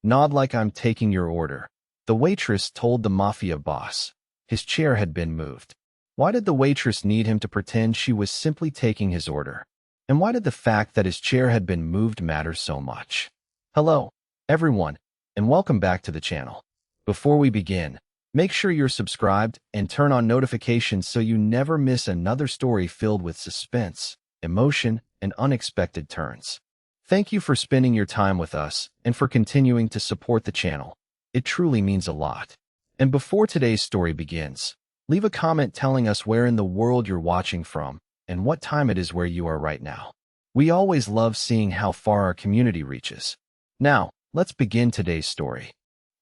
Nod like I'm taking your order. The waitress told the mafia boss. His chair had been moved. Why did the waitress need him to pretend she was simply taking his order? And why did the fact that his chair had been moved matter so much? Hello, everyone, and welcome back to the channel. Before we begin, make sure you're subscribed and turn on notifications so you never miss another story filled with suspense, emotion, and unexpected turns. Thank you for spending your time with us and for continuing to support the channel. It truly means a lot. And before today's story begins, leave a comment telling us where in the world you're watching from and what time it is where you are right now. We always love seeing how far our community reaches. Now, let's begin today's story.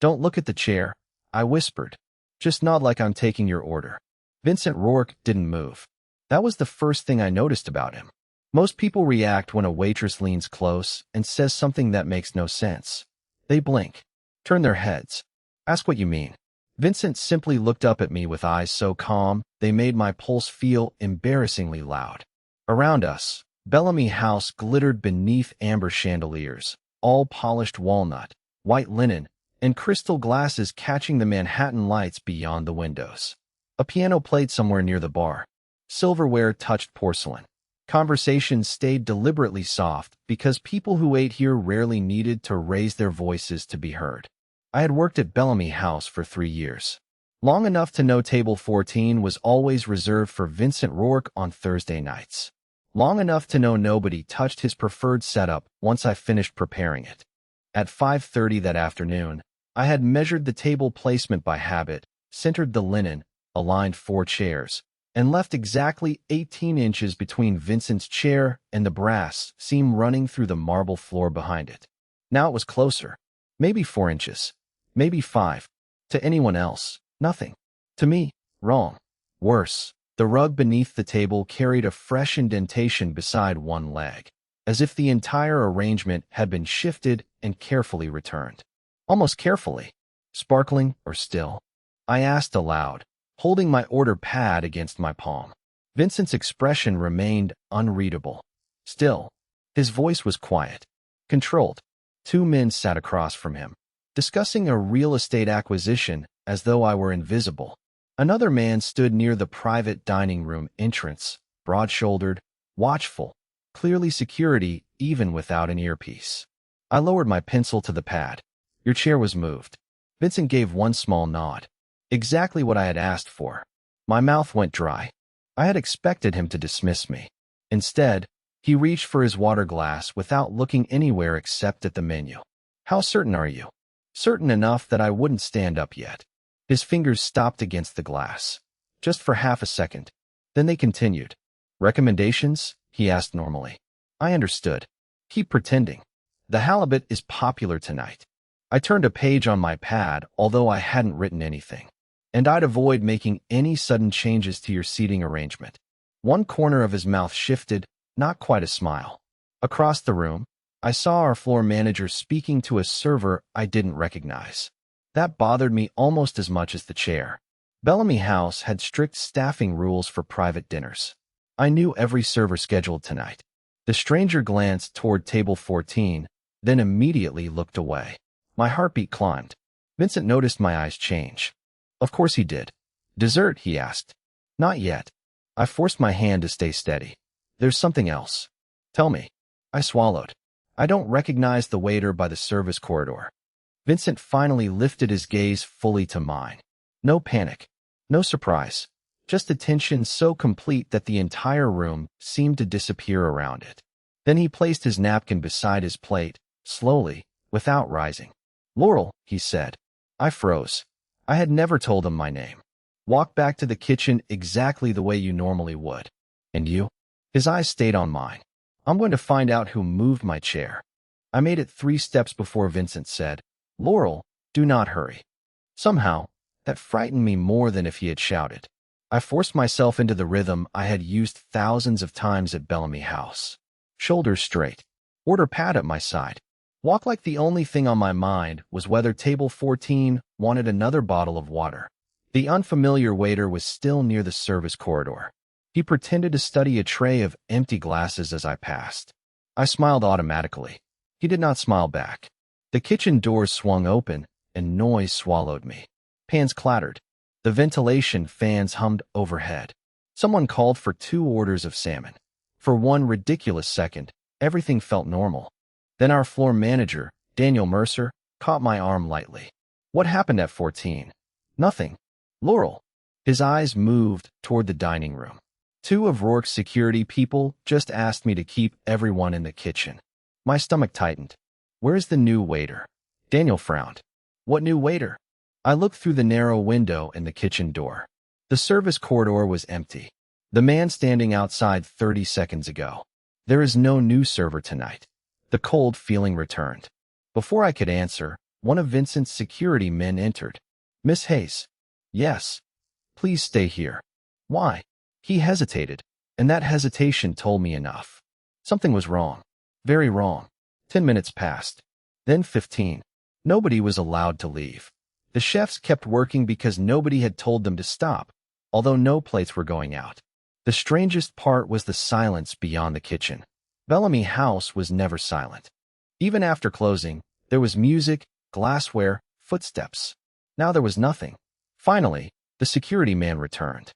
Don't look at the chair, I whispered. Just nod like I'm taking your order. Vincent Rourke didn't move. That was the first thing I noticed about him. Most people react when a waitress leans close and says something that makes no sense. They blink, turn their heads, ask what you mean. Vincent simply looked up at me with eyes so calm, they made my pulse feel embarrassingly loud. Around us, Bellamy House glittered beneath amber chandeliers, all polished walnut, white linen, and crystal glasses catching the Manhattan lights beyond the windows. A piano played somewhere near the bar. Silverware touched porcelain. Conversations stayed deliberately soft because people who ate here rarely needed to raise their voices to be heard. I had worked at Bellamy House for 3 years. Long enough to know table 14 was always reserved for Vincent Rourke on Thursday nights. Long enough to know nobody touched his preferred setup once I finished preparing it. At 5:30 that afternoon, I had measured the table placement by habit, centered the linen, aligned 4 chairs, and left exactly 18 inches between Vincent's chair and the brass seam running through the marble floor behind it. Now it was closer. Maybe 4 inches. Maybe 5. To anyone else, nothing. To me, wrong. Worse, the rug beneath the table carried a fresh indentation beside one leg, as if the entire arrangement had been shifted and carefully returned. Almost carefully. Sparkling or still? I asked aloud, holding my order pad against my palm. Vincent's expression remained unreadable. Still, his voice was quiet, controlled. 2 men sat across from him, discussing a real estate acquisition as though I were invisible. Another man stood near the private dining room entrance, broad-shouldered, watchful, clearly security even without an earpiece. I lowered my pencil to the pad. Your chair was moved. Vincent gave one small nod. Exactly what I had asked for. My mouth went dry. I had expected him to dismiss me. Instead, he reached for his water glass without looking anywhere except at the menu. How certain are you? Certain enough that I wouldn't stand up yet. His fingers stopped against the glass. Just for half a second. Then they continued. Recommendations? He asked normally. I understood. Keep pretending. The halibut is popular tonight. I turned a page on my pad, although I hadn't written anything. And I'd avoid making any sudden changes to your seating arrangement. One corner of his mouth shifted, not quite a smile. Across the room, I saw our floor manager speaking to a server I didn't recognize. That bothered me almost as much as the chair. Bellamy House had strict staffing rules for private dinners. I knew every server scheduled tonight. The stranger glanced toward table 14, then immediately looked away. My heartbeat climbed. Vincent noticed my eyes change. Of course he did. Dessert, he asked. Not yet. I forced my hand to stay steady. There's something else. Tell me. I swallowed. I don't recognize the waiter by the service corridor. Vincent finally lifted his gaze fully to mine. No panic. No surprise. Just a tension so complete that the entire room seemed to disappear around it. Then he placed his napkin beside his plate, slowly, without rising. Laurel, he said. I froze. I had never told him my name. Walk back to the kitchen exactly the way you normally would. And you? His eyes stayed on mine. I'm going to find out who moved my chair. I made it 3 steps before Vincent said, Laurel, do not hurry. Somehow, that frightened me more than if he had shouted. I forced myself into the rhythm I had used thousands of times at Bellamy House. Shoulders straight. Order pad at my side. Walk like the only thing on my mind was whether table 14 wanted another bottle of water. The unfamiliar waiter was still near the service corridor. He pretended to study a tray of empty glasses as I passed. I smiled automatically. He did not smile back. The kitchen doors swung open, and noise swallowed me. Pans clattered. The ventilation fans hummed overhead. Someone called for 2 orders of salmon. For one ridiculous second, everything felt normal. Then our floor manager, Daniel Mercer, caught my arm lightly. What happened at 14? Nothing. Laurel. His eyes moved toward the dining room. 2 of Rourke's security people just asked me to keep everyone in the kitchen. My stomach tightened. Where's the new waiter? Daniel frowned. What new waiter? I looked through the narrow window in the kitchen door. The service corridor was empty. The man standing outside 30 seconds ago. There is no new server tonight. The cold feeling returned. Before I could answer, one of Vincent's security men entered. Miss Hayes. Yes. Please stay here. Why? He hesitated, and that hesitation told me enough. Something was wrong. Very wrong. 10 minutes passed. Then 15. Nobody was allowed to leave. The chefs kept working because nobody had told them to stop, although no plates were going out. The strangest part was the silence beyond the kitchen. Bellamy House was never silent. Even after closing, there was music, glassware, footsteps. Now there was nothing. Finally, the security man returned.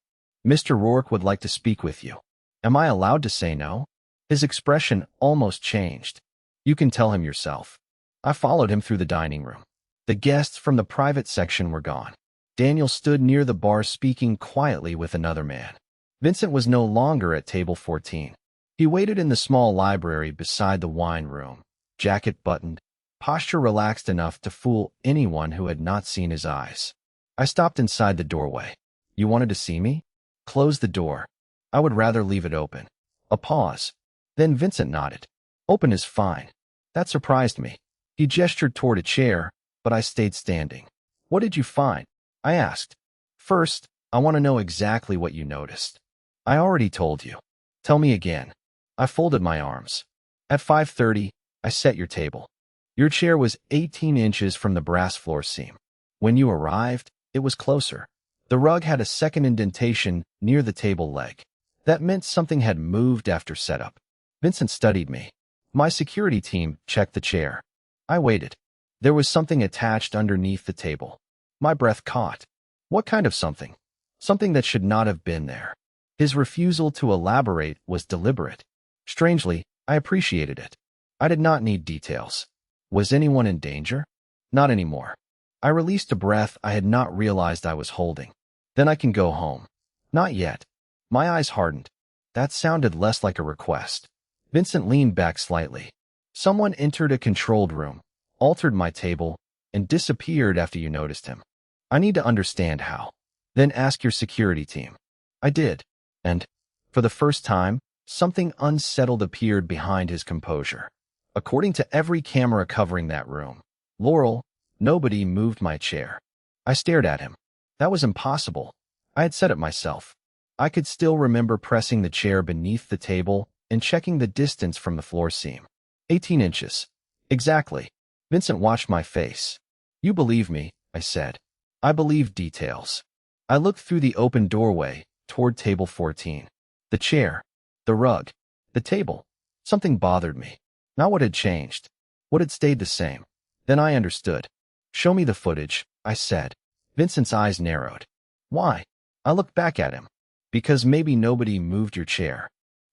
Mr. Rourke would like to speak with you. Am I allowed to say no? His expression almost changed. You can tell him yourself. I followed him through the dining room. The guests from the private section were gone. Daniel stood near the bar speaking quietly with another man. Vincent was no longer at table 14. He waited in the small library beside the wine room, jacket buttoned, posture relaxed enough to fool anyone who had not seen his eyes. I stopped inside the doorway. You wanted to see me? Close the door. I would rather leave it open. A pause. Then Vincent nodded. Open is fine. That surprised me. He gestured toward a chair, but I stayed standing. What did you find? I asked. First, I want to know exactly what you noticed. I already told you. Tell me again. I folded my arms. At 5:30, I set your table. Your chair was 18 inches from the brass floor seam. When you arrived, it was closer. The rug had a second indentation near the table leg. That meant something had moved after setup. Vincent studied me. My security team checked the chair. I waited. There was something attached underneath the table. My breath caught. What kind of something? Something that should not have been there. His refusal to elaborate was deliberate. Strangely, I appreciated it. I did not need details. Was anyone in danger? Not anymore. I released a breath I had not realized I was holding. Then I can go home. Not yet. My eyes hardened. That sounded less like a request. Vincent leaned back slightly. Someone entered a controlled room, altered my table, and disappeared after you noticed him. I need to understand how. Then ask your security team. I did. And, for the first time, something unsettled appeared behind his composure. According to every camera covering that room, Laurel, nobody moved my chair. I stared at him. That was impossible. I had said it myself. I could still remember pressing the chair beneath the table and checking the distance from the floor seam. 18 inches. Exactly. Vincent watched my face. You believe me, I said. I believe details. I looked through the open doorway toward table 14. The chair, the rug, the table. Something bothered me. Not what had changed. What had stayed the same. Then I understood. Show me the footage, I said. Vincent's eyes narrowed. Why? I looked back at him. Because maybe nobody moved your chair.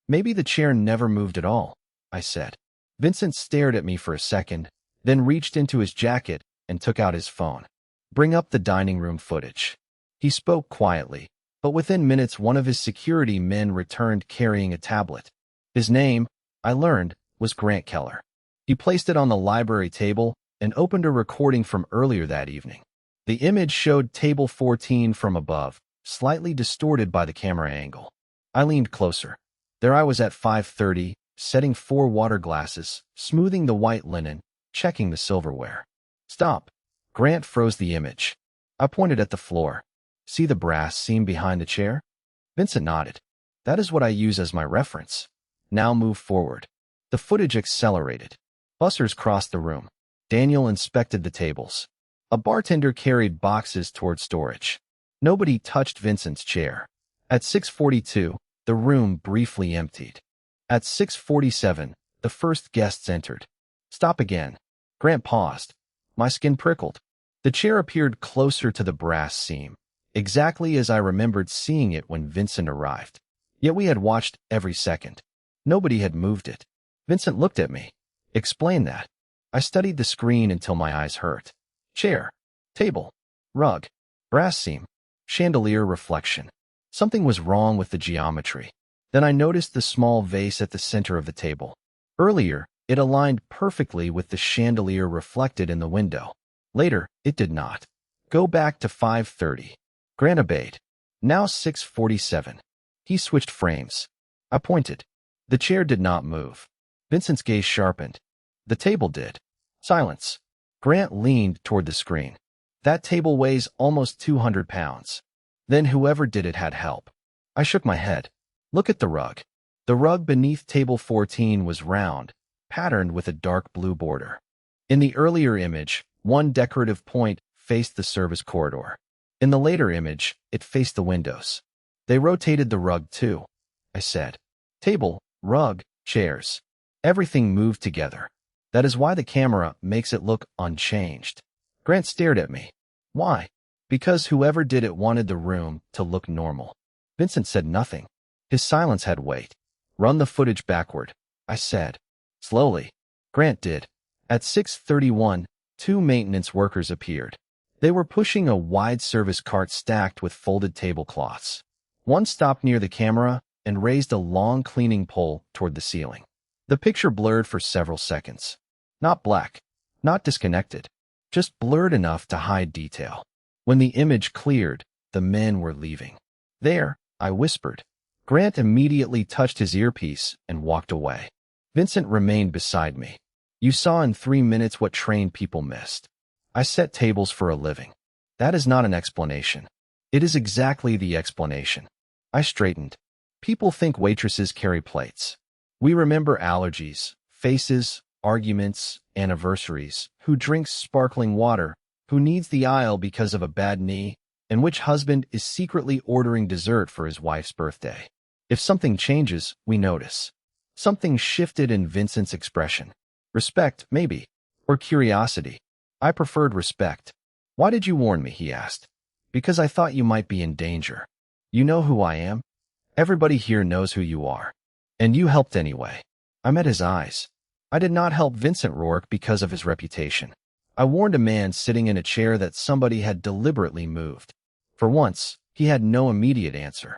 Maybe the chair never moved at all, I said. Vincent stared at me for a second, then reached into his jacket and took out his phone. Bring up the dining room footage. He spoke quietly, but within minutes one of his security men returned carrying a tablet. His name, I learned, was Grant Keller. He placed it on the library table and opened a recording from earlier that evening. The image showed table 14 from above, slightly distorted by the camera angle. I leaned closer. There I was at 5:30, setting 4 water glasses, smoothing the white linen, checking the silverware. Stop. Grant froze the image. I pointed at the floor. See the brass seam behind the chair? Vincent nodded. That is what I use as my reference. Now move forward. The footage accelerated. Bussers crossed the room. Daniel inspected the tables. A bartender carried boxes toward storage. Nobody touched Vincent's chair. At 6:42, the room briefly emptied. At 6:47, the first guests entered. Stop again. Grant paused. My skin prickled. The chair appeared closer to the brass seam, exactly as I remembered seeing it when Vincent arrived. Yet we had watched every second. Nobody had moved it. Vincent looked at me. Explain that. I studied the screen until my eyes hurt. Chair, table, rug, brass seam, chandelier reflection. Something was wrong with the geometry. Then I noticed the small vase at the center of the table. Earlier, it aligned perfectly with the chandelier reflected in the window. Later, it did not. Go back to 5:30. Grant obeyed. Now 6:47. He switched frames. I pointed. The chair did not move. Vincent's gaze sharpened. The table did. Silence. Grant leaned toward the screen. That table weighs almost 200 pounds. Then whoever did it had help. I shook my head. Look at the rug. The rug beneath table 14 was round, patterned with a dark blue border. In the earlier image, one decorative point faced the service corridor. In the later image, it faced the windows. They rotated the rug too, I said. Table, rug, chairs. Everything moved together. That is why the camera makes it look unchanged. Grant stared at me. Why? Because whoever did it wanted the room to look normal. Vincent said nothing. His silence had weight. Run the footage backward, I said. Slowly. Grant did. At 6:31, two maintenance workers appeared. They were pushing a wide service cart stacked with folded tablecloths. One stopped near the camera and raised a long cleaning pole toward the ceiling. The picture blurred for several seconds. Not black, not disconnected, just blurred enough to hide detail. When the image cleared, the men were leaving. There, I whispered. Grant immediately touched his earpiece and walked away. Vincent remained beside me. You saw in 3 minutes what trained people missed. I set tables for a living. That is not an explanation. It is exactly the explanation. I straightened. People think waitresses carry plates. We remember allergies, faces, arguments, anniversaries, who drinks sparkling water, who needs the aisle because of a bad knee, and which husband is secretly ordering dessert for his wife's birthday. If something changes, we notice. Something shifted in Vincent's expression. Respect, maybe, or curiosity. I preferred respect. Why did you warn me, he asked. Because I thought you might be in danger. You know who I am? Everybody here knows who you are. And you helped anyway. I met his eyes. I did not help Vincent Rourke because of his reputation. I warned a man sitting in a chair that somebody had deliberately moved. For once, he had no immediate answer.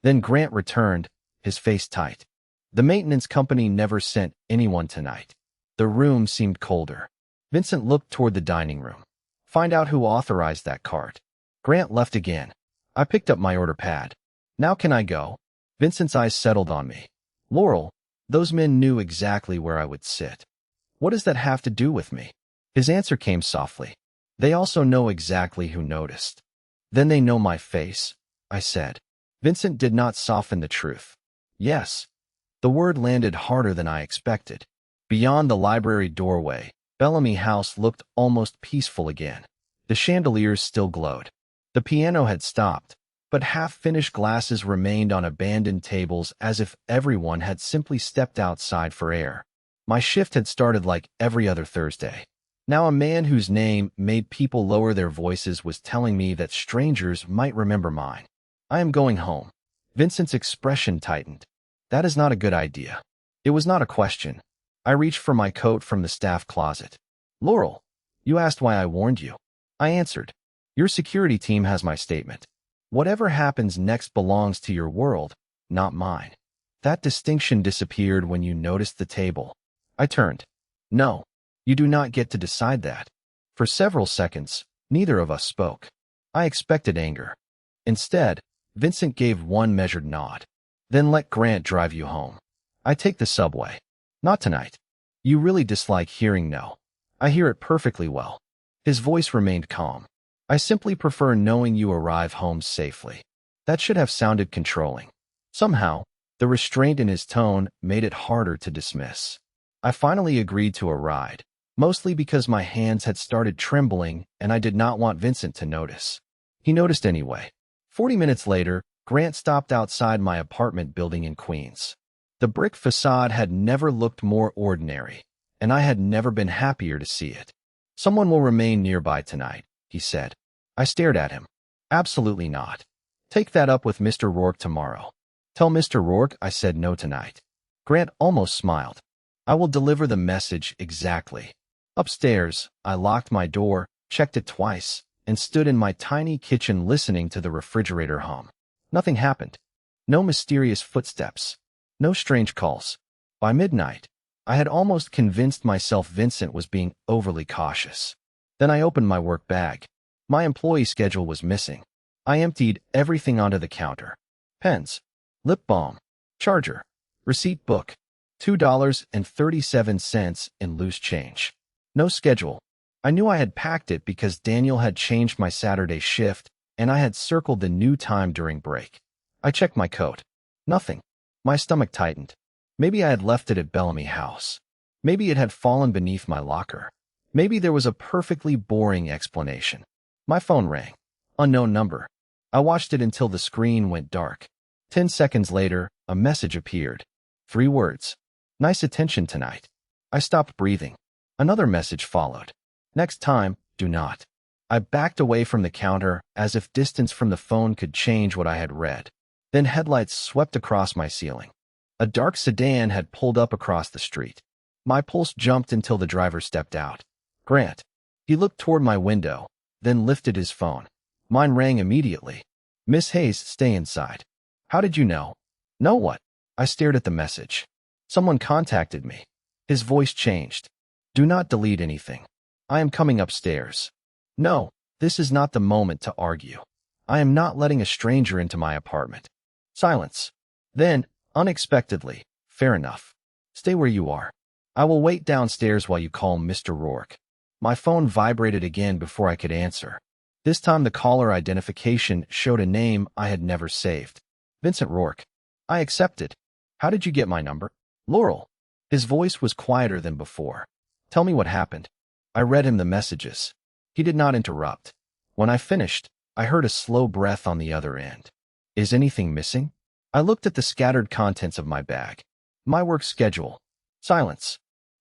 Then Grant returned, his face tight. The maintenance company never sent anyone tonight. The room seemed colder. Vincent looked toward the dining room. Find out who authorized that cart. Grant left again. I picked up my order pad. Now can I go? Vincent's eyes settled on me. Laurel, those men knew exactly where I would sit. What does that have to do with me? His answer came softly. They also know exactly who noticed. Then they know my face, I said. Vincent did not soften the truth. Yes. The word landed harder than I expected. Beyond the library doorway, Bellamy House looked almost peaceful again. The chandeliers still glowed. The piano had stopped, but half-finished glasses remained on abandoned tables as if everyone had simply stepped outside for air. My shift had started like every other Thursday. Now a man whose name made people lower their voices was telling me that strangers might remember mine. I am going home. Vincent's expression tightened. That is not a good idea. It was not a question. I reached for my coat from the staff closet. Laurel, you asked why I warned you. I answered. Your security team has my statement. Whatever happens next belongs to your world, not mine. That distinction disappeared when you noticed the table. I turned. No, you do not get to decide that. For several seconds, neither of us spoke. I expected anger. Instead, Vincent gave one measured nod. Then let Grant drive you home. I take the subway. Not tonight. You really dislike hearing no. I hear it perfectly well. His voice remained calm. I simply prefer knowing you arrive home safely. That should have sounded controlling. Somehow, the restraint in his tone made it harder to dismiss. I finally agreed to a ride, mostly because my hands had started trembling and I did not want Vincent to notice. He noticed anyway. 40 minutes later, Grant stopped outside my apartment building in Queens. The brick facade had never looked more ordinary, and I had never been happier to see it. Someone will remain nearby tonight, he said. I stared at him. Absolutely not. Take that up with Mr. Rourke tomorrow. Tell Mr. Rourke I said no tonight. Grant almost smiled. I will deliver the message exactly. Upstairs, I locked my door, checked it twice, and stood in my tiny kitchen listening to the refrigerator hum. Nothing happened. No mysterious footsteps. No strange calls. By midnight, I had almost convinced myself Vincent was being overly cautious. Then I opened my work bag. My employee schedule was missing. I emptied everything onto the counter. Pens, lip balm, charger, receipt book, $2.37 in loose change. No schedule. I knew I had packed it because Daniel had changed my Saturday shift, and I had circled the new time during break. I checked my coat. Nothing. My stomach tightened. Maybe I had left it at Bellamy House. Maybe it had fallen beneath my locker. Maybe there was a perfectly boring explanation. My phone rang. Unknown number. I watched it until the screen went dark. 10 seconds later, a message appeared. 3 words. Nice attention tonight. I stopped breathing. Another message followed. Next time, do not. I backed away from the counter as if distance from the phone could change what I had read. Then headlights swept across my ceiling. A dark sedan had pulled up across the street. My pulse jumped until the driver stepped out. Grant. He looked toward my window, then lifted his phone. Mine rang immediately. Miss Hayes, stay inside. How did you know? Know what? I stared at the message. Someone contacted me. His voice changed. Do not delete anything. I am coming upstairs. No, this is not the moment to argue. I am not letting a stranger into my apartment. Silence. Then, unexpectedly, fair enough. Stay where you are. I will wait downstairs while you call Mr. Rourke. My phone vibrated again before I could answer. This time the caller identification showed a name I had never saved. Vincent Rourke. I accepted. How did you get my number? Laurel. His voice was quieter than before. Tell me what happened. I read him the messages. He did not interrupt. When I finished, I heard a slow breath on the other end. Is anything missing? I looked at the scattered contents of my bag. My work schedule. Silence.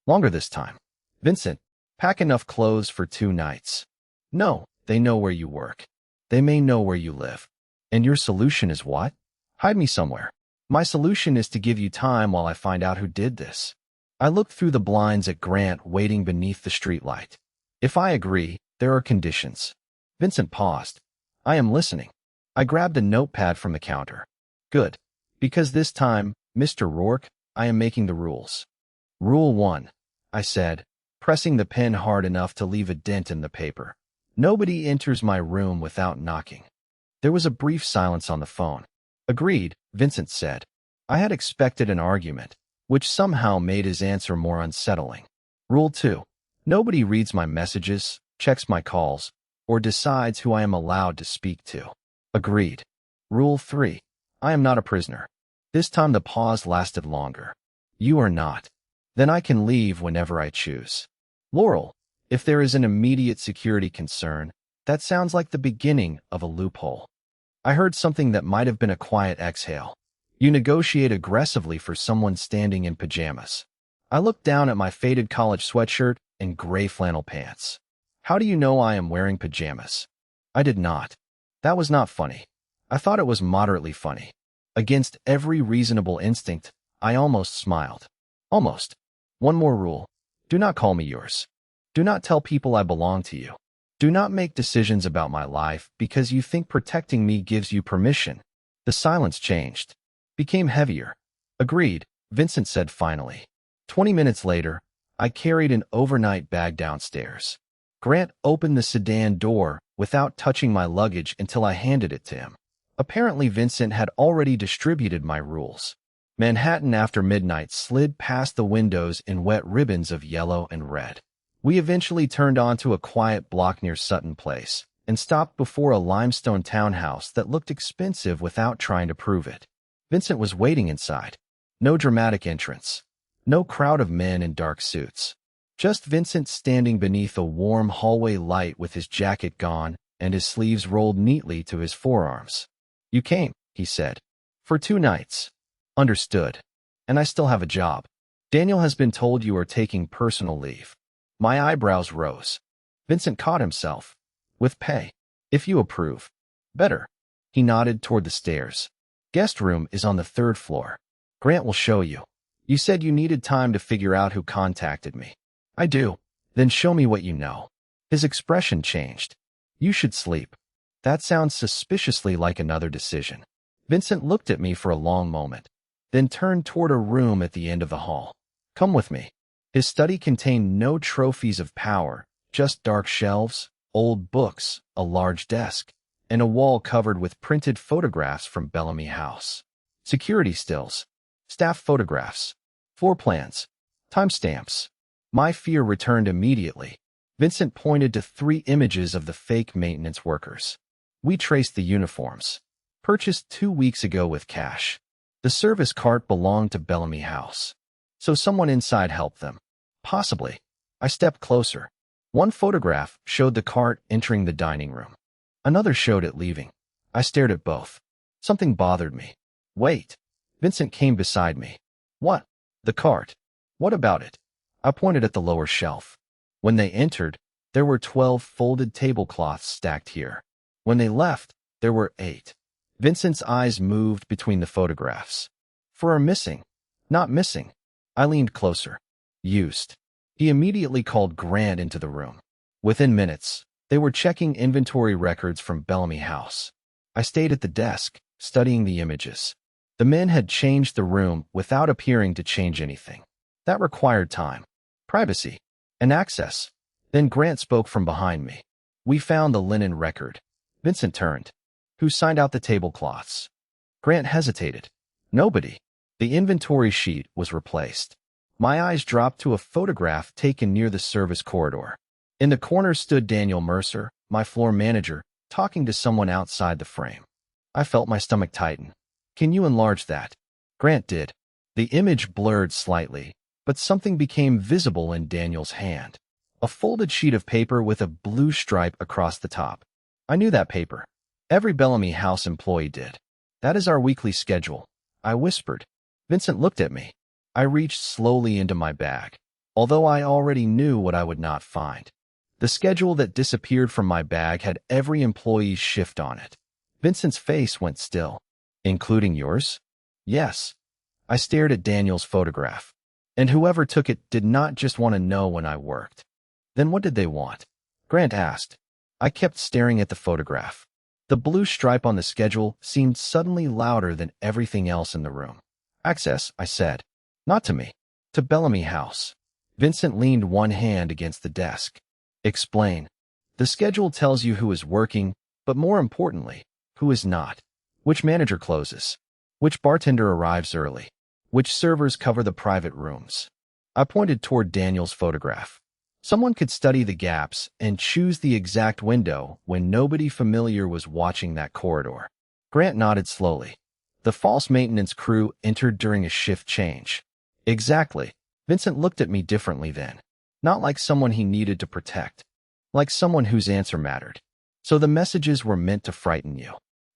Longer this time. Vincent, pack enough clothes for 2 nights. No, they know where you work. They may know where you live. And your solution is what? Hide me somewhere. My solution is to give you time while I find out who did this. I looked through the blinds at Grant waiting beneath the streetlight. If I agree, there are conditions. Vincent paused. I am listening. I grabbed a notepad from the counter. Good. Because this time, Mr. Rourke, I am making the rules. Rule 1, I said, pressing the pen hard enough to leave a dent in the paper. Nobody enters my room without knocking. There was a brief silence on the phone. Agreed, Vincent said. I had expected an argument, which somehow made his answer more unsettling. Rule 2. Nobody reads my messages, checks my calls, or decides who I am allowed to speak to. Agreed. Rule 3. I am not a prisoner. This time the pause lasted longer. You are not. Then I can leave whenever I choose. Laurel, if there is an immediate security concern, that sounds like the beginning of a loophole. I heard something that might have been a quiet exhale. You negotiate aggressively for someone standing in pajamas. I looked down at my faded college sweatshirt and gray flannel pants. How do you know I am wearing pajamas? I did not. That was not funny. I thought it was moderately funny. Against every reasonable instinct, I almost smiled. Almost. One more rule. Do not call me yours. Do not tell people I belong to you. Do not make decisions about my life because you think protecting me gives you permission. The silence changed. Became heavier. Agreed, Vincent said finally. 20 minutes later, I carried an overnight bag downstairs. Grant opened the sedan door without touching my luggage until I handed it to him. Apparently, Vincent had already distributed my rules. Manhattan after midnight slid past the windows in wet ribbons of yellow and red. We eventually turned onto a quiet block near Sutton Place and stopped before a limestone townhouse that looked expensive without trying to prove it. Vincent was waiting inside. No dramatic entrance. No crowd of men in dark suits. Just Vincent standing beneath a warm hallway light with his jacket gone and his sleeves rolled neatly to his forearms. You came, he said. For 2 nights. Understood. And I still have a job. Daniel has been told you are taking personal leave. My eyebrows rose. Vincent caught himself. With pay. If you approve. Better. He nodded toward the stairs. Guest room is on the 3rd floor. Grant will show you. You said you needed time to figure out who contacted me. I do. Then show me what you know. His expression changed. You should sleep. That sounds suspiciously like another decision. Vincent looked at me for a long moment, then turned toward a room at the end of the hall. Come with me. His study contained no trophies of power, just dark shelves, old books, a large desk, and a wall covered with printed photographs from Bellamy House. Security stills, staff photographs, floor plans, timestamps. My fear returned immediately. Vincent pointed to 3 images of the fake maintenance workers. We traced the uniforms. Purchased 2 weeks ago with cash. The service cart belonged to Bellamy House. So someone inside helped them. Possibly. I stepped closer. One photograph showed the cart entering the dining room. Another showed it leaving. I stared at both. Something bothered me. Wait. Vincent came beside me. What? The cart. What about it? I pointed at the lower shelf. When they entered, there were 12 folded tablecloths stacked here. When they left, there were 8. Vincent's eyes moved between the photographs. For a missing. Not missing. I leaned closer. Used. He immediately called Grant into the room. Within minutes, they were checking inventory records from Bellamy House. I stayed at the desk, studying the images. The men had changed the room without appearing to change anything. That required time, privacy, and access. Then Grant spoke from behind me. We found the linen record. Vincent turned. Who signed out the tablecloths? Grant hesitated. Nobody. The inventory sheet was replaced. My eyes dropped to a photograph taken near the service corridor. In the corner stood Daniel Mercer, my floor manager, talking to someone outside the frame. I felt my stomach tighten. Can you enlarge that? Grant did. The image blurred slightly, but something became visible in Daniel's hand. A folded sheet of paper with a blue stripe across the top. I knew that paper. Every Bellamy House employee did. That is our weekly schedule, I whispered. Vincent looked at me. I reached slowly into my bag, although I already knew what I would not find. The schedule that disappeared from my bag had every employee's shift on it. Vincent's face went still. Including yours? Yes. I stared at Daniel's photograph. And whoever took it did not just want to know when I worked. Then what did they want? Grant asked. I kept staring at the photograph. The blue stripe on the schedule seemed suddenly louder than everything else in the room. Access, I said. Not to me. To Bellamy House. Vincent leaned one hand against the desk. Explain. The schedule tells you who is working, but more importantly, who is not. Which manager closes. Which bartender arrives early. Which servers cover the private rooms. I pointed toward Daniel's photograph. Someone could study the gaps and choose the exact window when nobody familiar was watching that corridor. Grant nodded slowly. The false maintenance crew entered during a shift change. Exactly. Vincent looked at me differently then. Not like someone he needed to protect. Like someone whose answer mattered. So the messages were meant to frighten you.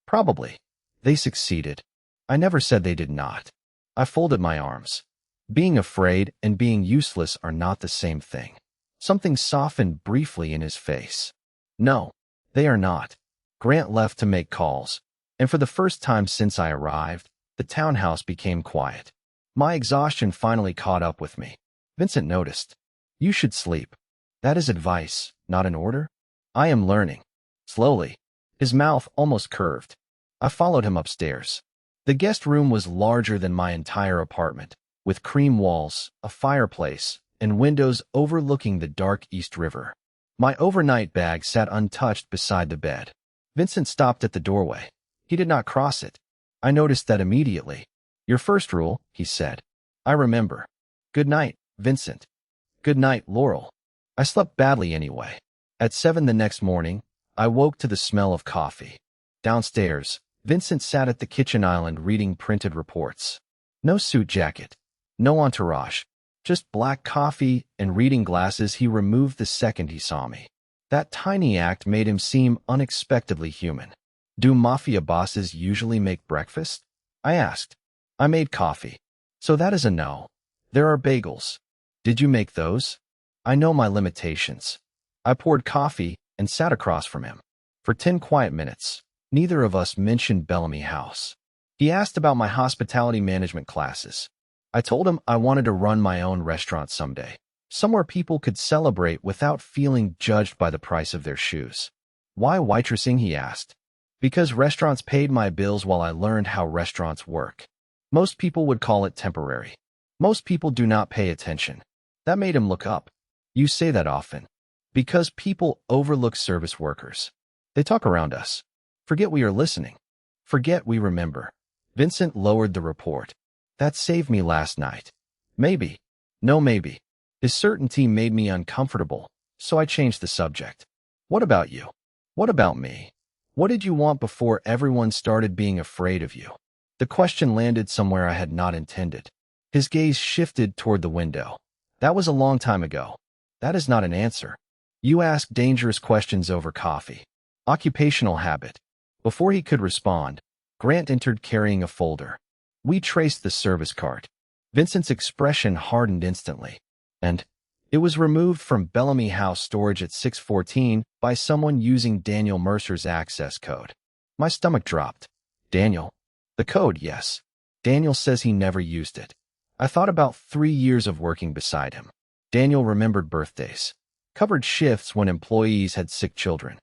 Probably. They succeeded. I never said they did not. I folded my arms. Being afraid and being useless are not the same thing. Something softened briefly in his face. No, they are not. Grant left to make calls, and for the first time since I arrived, the townhouse became quiet. My exhaustion finally caught up with me. Vincent noticed. You should sleep. That is advice, not an order. I am learning. Slowly. His mouth almost curved. I followed him upstairs. The guest room was larger than my entire apartment, with cream walls, a fireplace, and windows overlooking the dark East River. My overnight bag sat untouched beside the bed. Vincent stopped at the doorway. He did not cross it. I noticed that immediately. Your first rule, he said. I remember. Good night, Vincent. Good night, Laurel. I slept badly anyway. At 7 the next morning, I woke to the smell of coffee. Downstairs, Vincent sat at the kitchen island reading printed reports. No suit jacket. No entourage. Just black coffee and reading glasses he removed the second he saw me. That tiny act made him seem unexpectedly human. Do mafia bosses usually make breakfast? I asked. I made coffee. So that is a no. There are bagels. Did you make those? I know my limitations. I poured coffee and sat across from him. For 10 quiet minutes, neither of us mentioned Bellamy House. He asked about my hospitality management classes. I told him I wanted to run my own restaurant someday, somewhere people could celebrate without feeling judged by the price of their shoes. Why waitressing, he asked. Because restaurants paid my bills while I learned how restaurants work. Most people would call it temporary. Most people do not pay attention. That made him look up. You say that often. Because people overlook service workers. They talk around us. Forget we are listening. Forget we remember. Vincent lowered the report. That saved me last night. Maybe. No, maybe. His certainty made me uncomfortable, so I changed the subject. What about you? What about me? What did you want before everyone started being afraid of you? The question landed somewhere I had not intended. His gaze shifted toward the window. That was a long time ago. That is not an answer. You ask dangerous questions over coffee. Occupational habit. Before he could respond, Grant entered carrying a folder. We traced the service cart. Vincent's expression hardened instantly. And it was removed from Bellamy House storage at 614 by someone using Daniel Mercer's access code. My stomach dropped. Daniel. The code, yes. Daniel says he never used it. I thought about 3 years of working beside him. Daniel remembered birthdays. Covered shifts when employees had sick children.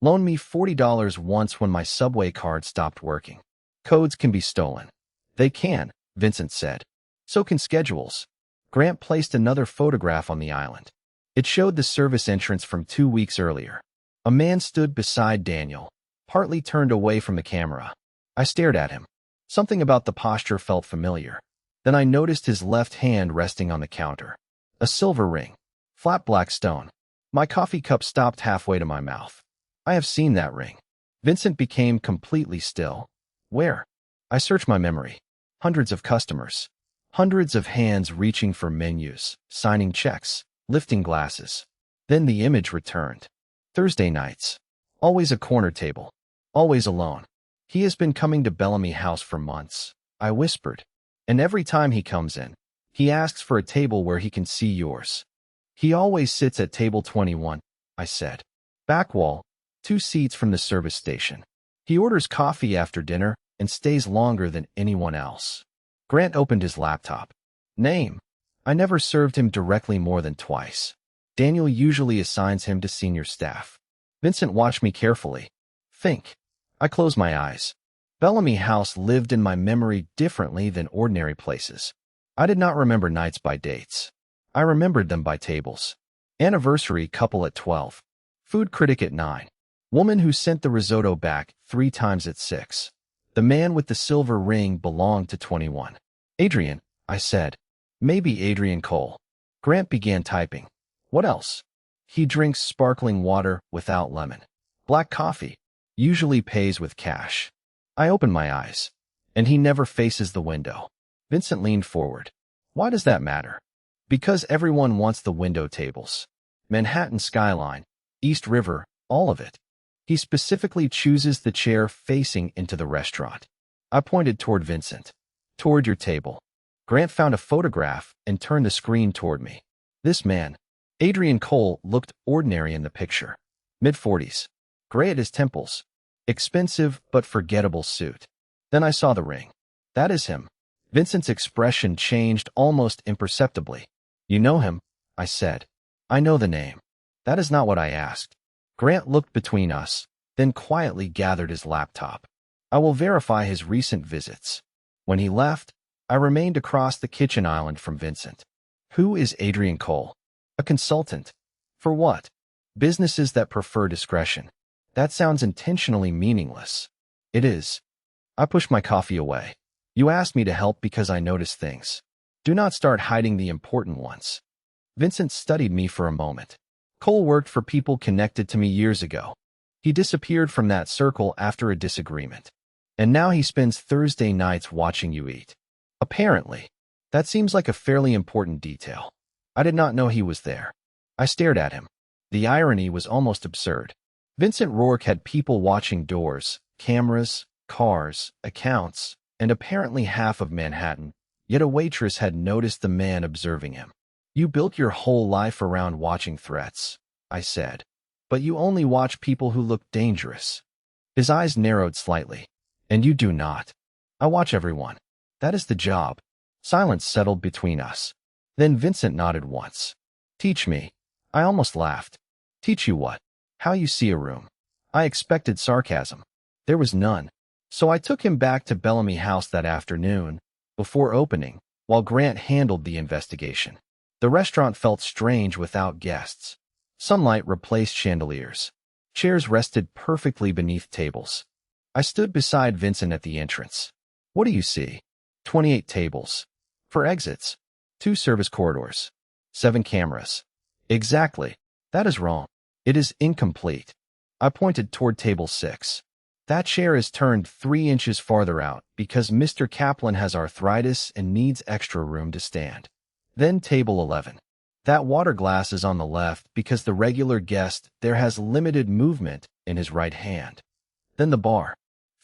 Loaned me $40 once when my subway card stopped working. Codes can be stolen. They can, Vincent said. So can schedules. Grant placed another photograph on the island. It showed the service entrance from 2 weeks earlier. A man stood beside Daniel, partly turned away from the camera. I stared at him. Something about the posture felt familiar. Then I noticed his left hand resting on the counter. A silver ring. Flat black stone. My coffee cup stopped halfway to my mouth. I have seen that ring. Vincent became completely still. Where? I searched my memory. Hundreds of customers. Hundreds of hands reaching for menus, signing checks, lifting glasses. Then the image returned. Thursday nights. Always a corner table. Always alone. He has been coming to Bellamy House for months, I whispered. And every time he comes in, he asks for a table where he can see yours. He always sits at table 21, I said. Back wall, 2 seats from the service station. He orders coffee after dinner and stays longer than anyone else. Grant opened his laptop. Name. I never served him directly more than twice. Daniel usually assigns him to senior staff. Vincent watched me carefully. Think. I closed my eyes. Bellamy House lived in my memory differently than ordinary places. I did not remember nights by dates. I remembered them by tables. Anniversary couple at 12. Food critic at 9. Woman who sent the risotto back 3 times at 6. The man with the silver ring belonged to 21. Adrian, I said. Maybe Adrian Cole. Grant began typing. What else? He drinks sparkling water without lemon. Black coffee. Usually pays with cash. I opened my eyes. And he never faces the window. Vincent leaned forward. Why does that matter? Because everyone wants the window tables. Manhattan skyline, East River, all of it. He specifically chooses the chair facing into the restaurant. I pointed toward Vincent. Toward your table. Grant found a photograph and turned the screen toward me. This man, Adrian Cole, looked ordinary in the picture. Mid-40s. Gray at his temples. Expensive but forgettable suit. Then I saw the ring. That is him. Vincent's expression changed almost imperceptibly. You know him, I said. I know the name. That is not what I asked. Grant looked between us, then quietly gathered his laptop. I will verify his recent visits. When he left, I remained across the kitchen island from Vincent. Who is Adrian Cole? A consultant. For what? Businesses that prefer discretion. That sounds intentionally meaningless. It is. I pushed my coffee away. You asked me to help because I noticed things. Do not start hiding the important ones. Vincent studied me for a moment. Cole worked for people connected to me years ago. He disappeared from that circle after a disagreement. And now he spends Thursday nights watching you eat. Apparently. That seems like a fairly important detail. I did not know he was there. I stared at him. The irony was almost absurd. Vincent Rourke had people watching doors, cameras, cars, accounts, and apparently half of Manhattan, Yet a waitress had noticed the man observing him. You built your whole life around watching threats, I said. But you only watch people who look dangerous. His eyes narrowed slightly. And you do not. I watch everyone. That is the job. Silence settled between us. Then Vincent nodded once. Teach me. I almost laughed. Teach you what? How you see a room. I expected sarcasm. There was none. So I took him back to Bellamy House that afternoon, before opening, while Grant handled the investigation. The restaurant felt strange without guests. Sunlight replaced chandeliers. Chairs rested perfectly beneath tables. I stood beside Vincent at the entrance. What do you see? 28 tables. For exits. 2 service corridors. 7 cameras. Exactly. That is wrong. It is incomplete. I pointed toward table 6. That chair is turned 3 inches farther out because Mr. Kaplan has arthritis and needs extra room to stand. Then table 11. That water glass is on the left because the regular guest there has limited movement in his right hand. Then the bar.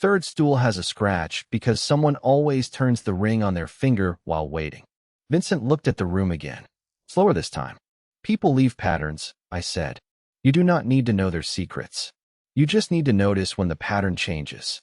3rd stool has a scratch because someone always turns the ring on their finger while waiting. Vincent looked at the room again. Slower this time. People leave patterns, I said. You do not need to know their secrets. You just need to notice when the pattern changes.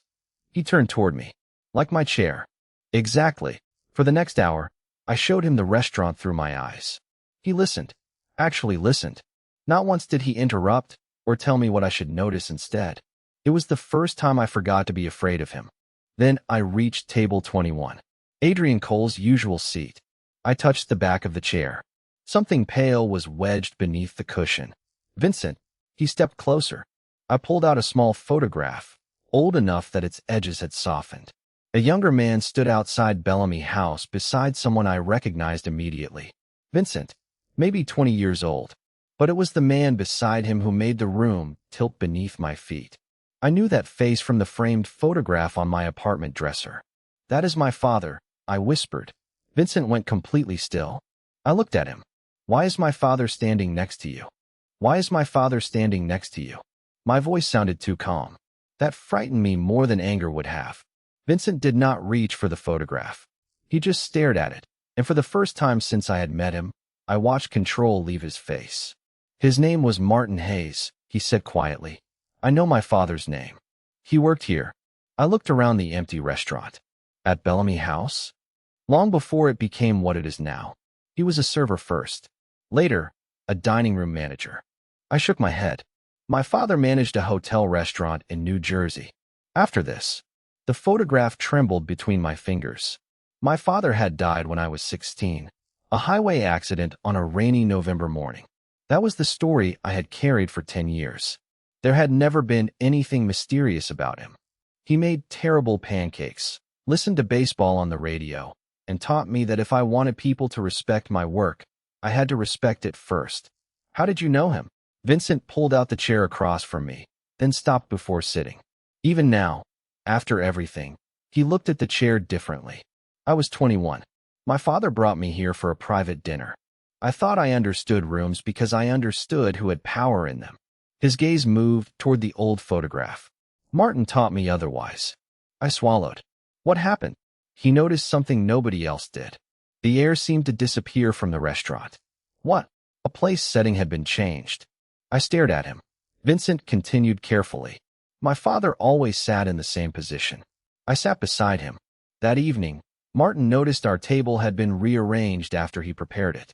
He turned toward me. Like my chair. Exactly. For the next hour, I showed him the restaurant through my eyes. He listened. Actually listened. Not once did he interrupt or tell me what I should notice instead. It was the first time I forgot to be afraid of him. Then I reached table 21. Adrian Cole's usual seat. I touched the back of the chair. Something pale was wedged beneath the cushion. Vincent. He stepped closer. I pulled out a small photograph, old enough that its edges had softened. A younger man stood outside Bellamy House beside someone I recognized immediately. Vincent. Maybe 20 years old. But it was the man beside him who made the room tilt beneath my feet. I knew that face from the framed photograph on my apartment dresser. That is my father, I whispered. Vincent went completely still. I looked at him. Why is my father standing next to you? Why is my father standing next to you? My voice sounded too calm. That frightened me more than anger would have. Vincent did not reach for the photograph. He just stared at it, and for the first time since I had met him, I watched control leave his face. His name was Martin Hayes, he said quietly. I know my father's name. He worked here. I looked around the empty restaurant. At Bellamy House? Long before it became what it is now. He was a server first. Later, a dining room manager. I shook my head. My father managed a hotel restaurant in New Jersey. After this, the photograph trembled between my fingers. My father had died when I was 16. A highway accident on a rainy November morning. That was the story I had carried for 10 years. There had never been anything mysterious about him. He made terrible pancakes, listened to baseball on the radio, and taught me that if I wanted people to respect my work, I had to respect it first. How did you know him? Vincent pulled out the chair across from me, then stopped before sitting. Even now, after everything, he looked at the chair differently. I was 21. My father brought me here for a private dinner. I thought I understood rooms because I understood who had power in them. His gaze moved toward the old photograph. Martin taught me otherwise. I swallowed. What happened? He noticed something nobody else did. The air seemed to disappear from the restaurant. What? A place setting had been changed. I stared at him. Vincent continued carefully. My father always sat in the same position. I sat beside him. That evening, Martin noticed our table had been rearranged after he prepared it.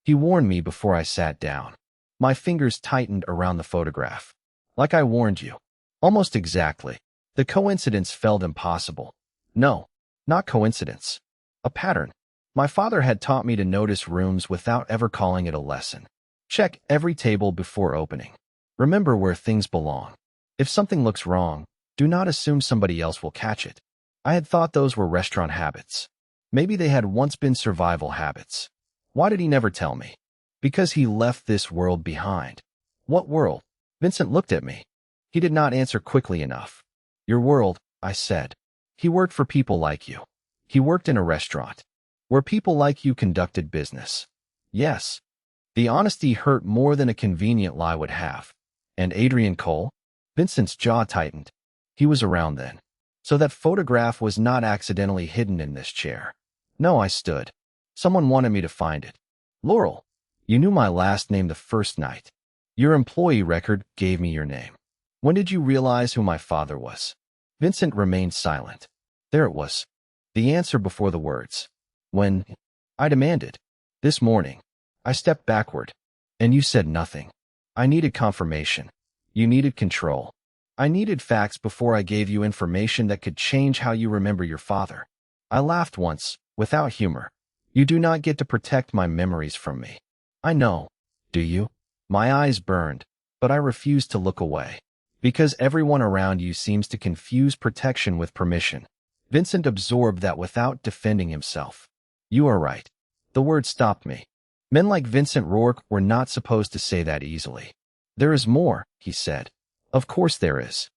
He warned me before I sat down. My fingers tightened around the photograph. Like I warned you. Almost exactly. The coincidence felt impossible. No, not coincidence. A pattern. My father had taught me to notice rooms without ever calling it a lesson. Check every table before opening. Remember where things belong. If something looks wrong, do not assume somebody else will catch it. I had thought those were restaurant habits. Maybe they had once been survival habits. Why did he never tell me? Because he left this world behind. What world? Vincent looked at me. He did not answer quickly enough. Your world, I said. He worked for people like you. He worked in a restaurant, where people like you conducted business. Yes. The honesty hurt more than a convenient lie would have. And Adrian Cole? Vincent's jaw tightened. He was around then. So that photograph was not accidentally hidden in this chair. No, I stood. Someone wanted me to find it. Laurel, you knew my last name the first night. Your employee record gave me your name. When did you realize who my father was? Vincent remained silent. There it was. The answer before the words. When I demanded. This morning. I stepped backward. And you said nothing. I needed confirmation. You needed control. I needed facts before I gave you information that could change how you remember your father. I laughed once, without humor. You do not get to protect my memories from me. I know. Do you? My eyes burned, but I refused to look away. Because everyone around you seems to confuse protection with permission. Vincent absorbed that without defending himself. You are right. The word stopped me. Men like Vincent Rourke were not supposed to say that easily. There is more, he said. Of course there is.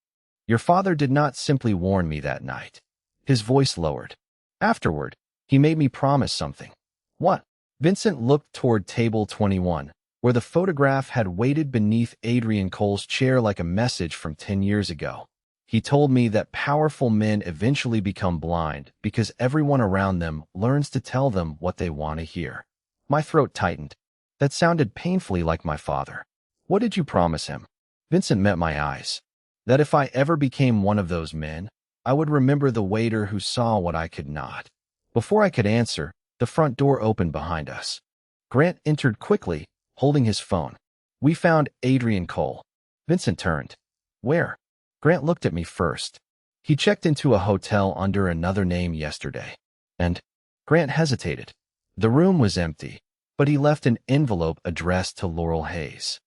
Your father did not simply warn me that night. His voice lowered. Afterward, he made me promise something. What? Vincent looked toward table 21, where the photograph had waited beneath Adrian Cole's chair like a message from 10 years ago. He told me that powerful men eventually become blind because everyone around them learns to tell them what they want to hear. My throat tightened. That sounded painfully like my father. What did you promise him? Vincent met my eyes. That if I ever became one of those men, I would remember the waiter who saw what I could not. Before I could answer, the front door opened behind us. Grant entered quickly, holding his phone. We found Adrian Cole. Vincent turned. Where? Grant looked at me first. He checked into a hotel under another name yesterday. And Grant hesitated. The room was empty, but he left an envelope addressed to Laurel Hayes.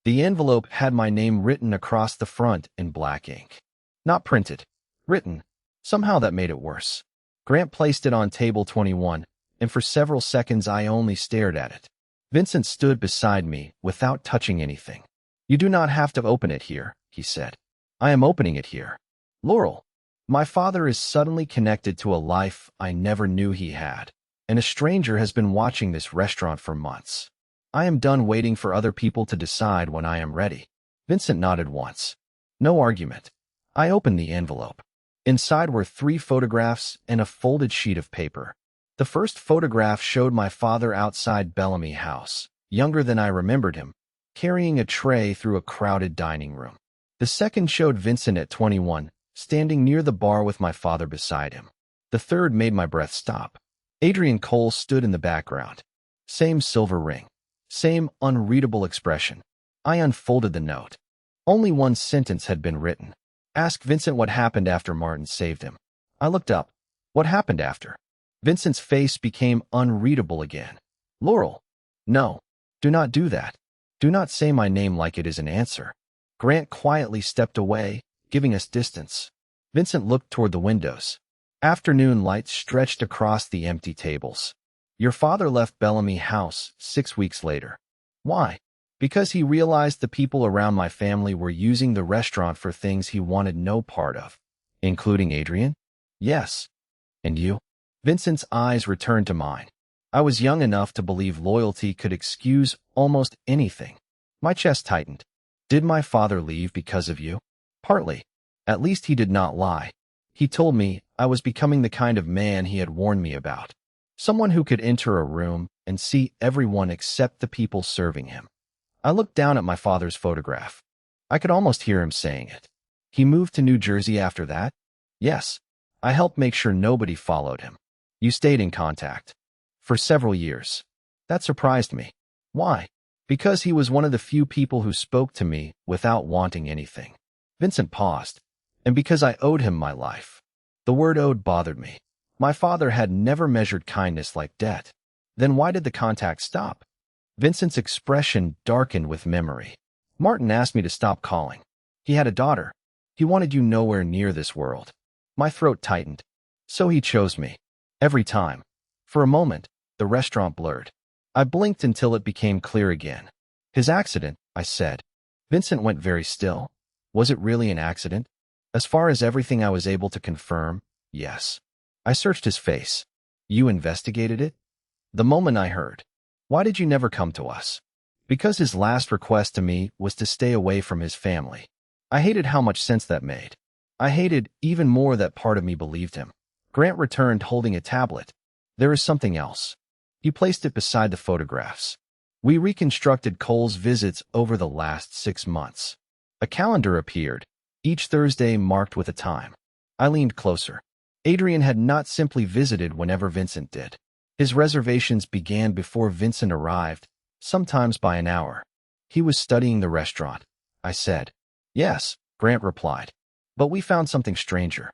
The envelope had my name written across the front in black ink. Not printed. Written. Somehow that made it worse. Grant placed it on table 21, and for several seconds I only stared at it. Vincent stood beside me without touching anything. You do not have to open it here, he said. I am opening it here. Laurel, my father is suddenly connected to a life I never knew he had, and a stranger has been watching this restaurant for months. I am done waiting for other people to decide when I am ready. Vincent nodded once. No argument. I opened the envelope. Inside were 3 photographs and a folded sheet of paper. The first photograph showed my father outside Bellamy House, younger than I remembered him, carrying a tray through a crowded dining room. The second showed Vincent at 21, standing near the bar with my father beside him. The third made my breath stop. Adrian Cole stood in the background. Same silver ring. Same unreadable expression. I unfolded the note. Only one sentence had been written. Ask Vincent what happened after Martin saved him. I looked up. What happened after? Vincent's face became unreadable again. Laurel. No. Do not do that. Do not say my name like it is an answer. Grant quietly stepped away, giving us distance. Vincent looked toward the windows. Afternoon light stretched across the empty tables. Your father left Bellamy House 6 weeks later. Why? Because he realized the people around my family were using the restaurant for things he wanted no part of. Including Adrian? Yes. And you? Vincent's eyes returned to mine. I was young enough to believe loyalty could excuse almost anything. My chest tightened. Did my father leave because of you? Partly. At least he did not lie. He told me I was becoming the kind of man he had warned me about. Someone who could enter a room and see everyone except the people serving him. I looked down at my father's photograph. I could almost hear him saying it. He moved to New Jersey after that? Yes. I helped make sure nobody followed him. You stayed in contact. For several years. That surprised me. Why? Because he was one of the few people who spoke to me without wanting anything. Vincent paused. And because I owed him my life. The word owed bothered me. My father had never measured kindness like debt. Then why did the contact stop? Vincent's expression darkened with memory. Martin asked me to stop calling. He had a daughter. He wanted you nowhere near this world. My throat tightened. So he chose me. Every time. For a moment, the restaurant blurred. I blinked until it became clear again. His accident, I said. Vincent went very still. Was it really an accident? As far as everything I was able to confirm, yes. I searched his face. You investigated it? The moment I heard. Why did you never come to us? Because his last request to me was to stay away from his family. I hated how much sense that made. I hated even more that part of me believed him. Grant returned holding a tablet. There is something else. He placed it beside the photographs. We reconstructed Cole's visits over the last 6 months. A calendar appeared, each Thursday marked with a time. I leaned closer. Adrian had not simply visited whenever Vincent did. His reservations began before Vincent arrived, sometimes by an hour. He was studying the restaurant, I said. Yes, Grant replied. But we found something stranger.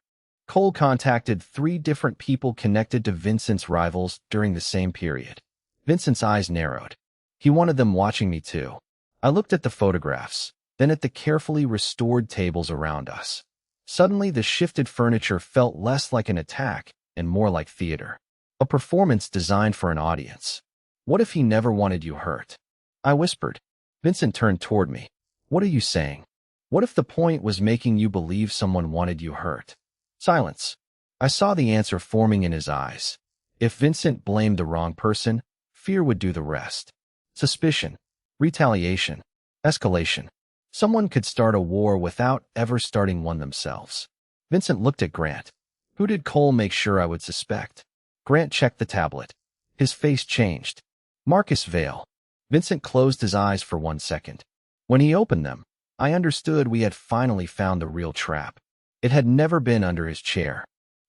Cole contacted 3 different people connected to Vincent's rivals during the same period. Vincent's eyes narrowed. He wanted them watching me too. I looked at the photographs, then at the carefully restored tables around us. Suddenly, the shifted furniture felt less like an attack and more like theater. A performance designed for an audience. What if he never wanted you hurt? I whispered. Vincent turned toward me. What are you saying? What if the point was making you believe someone wanted you hurt? Silence. I saw the answer forming in his eyes. If Vincent blamed the wrong person, fear would do the rest. Suspicion, retaliation, escalation. Someone could start a war without ever starting one themselves. Vincent looked at Grant. Who did Cole make sure I would suspect? Grant checked the tablet. His face changed. Marcus Vale. Vincent closed his eyes for 1 second. When he opened them, I understood we had finally found the real trap. It had never been under his chair.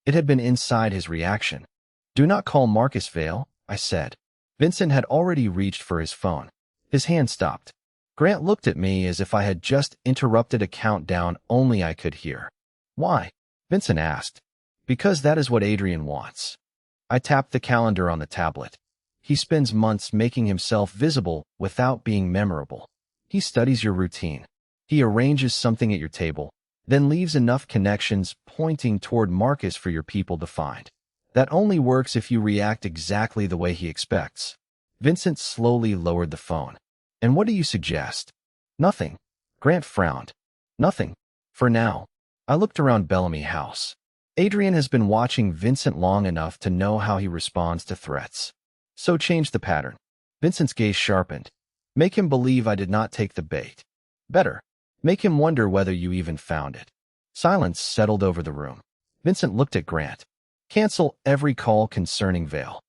It had been inside his reaction. Do not call Marcus Vale, I said. Vincent had already reached for his phone. His hand stopped. Grant looked at me as if I had just interrupted a countdown only I could hear. Why? Vincent asked. Because that is what Adrian wants. I tapped the calendar on the tablet. He spends months making himself visible without being memorable. He studies your routine. He arranges something at your table, then leaves enough connections pointing toward Marcus for your people to find. That only works if you react exactly the way he expects. Vincent slowly lowered the phone. And what do you suggest? Nothing. Grant frowned. Nothing. For now. I looked around Bellamy House. Adrian has been watching Vincent long enough to know how he responds to threats. So change the pattern. Vincent's gaze sharpened. Make him believe I did not take the bait. Better. Make him wonder whether you even found it. Silence settled over the room. Vincent looked at Grant. Cancel every call concerning Vale.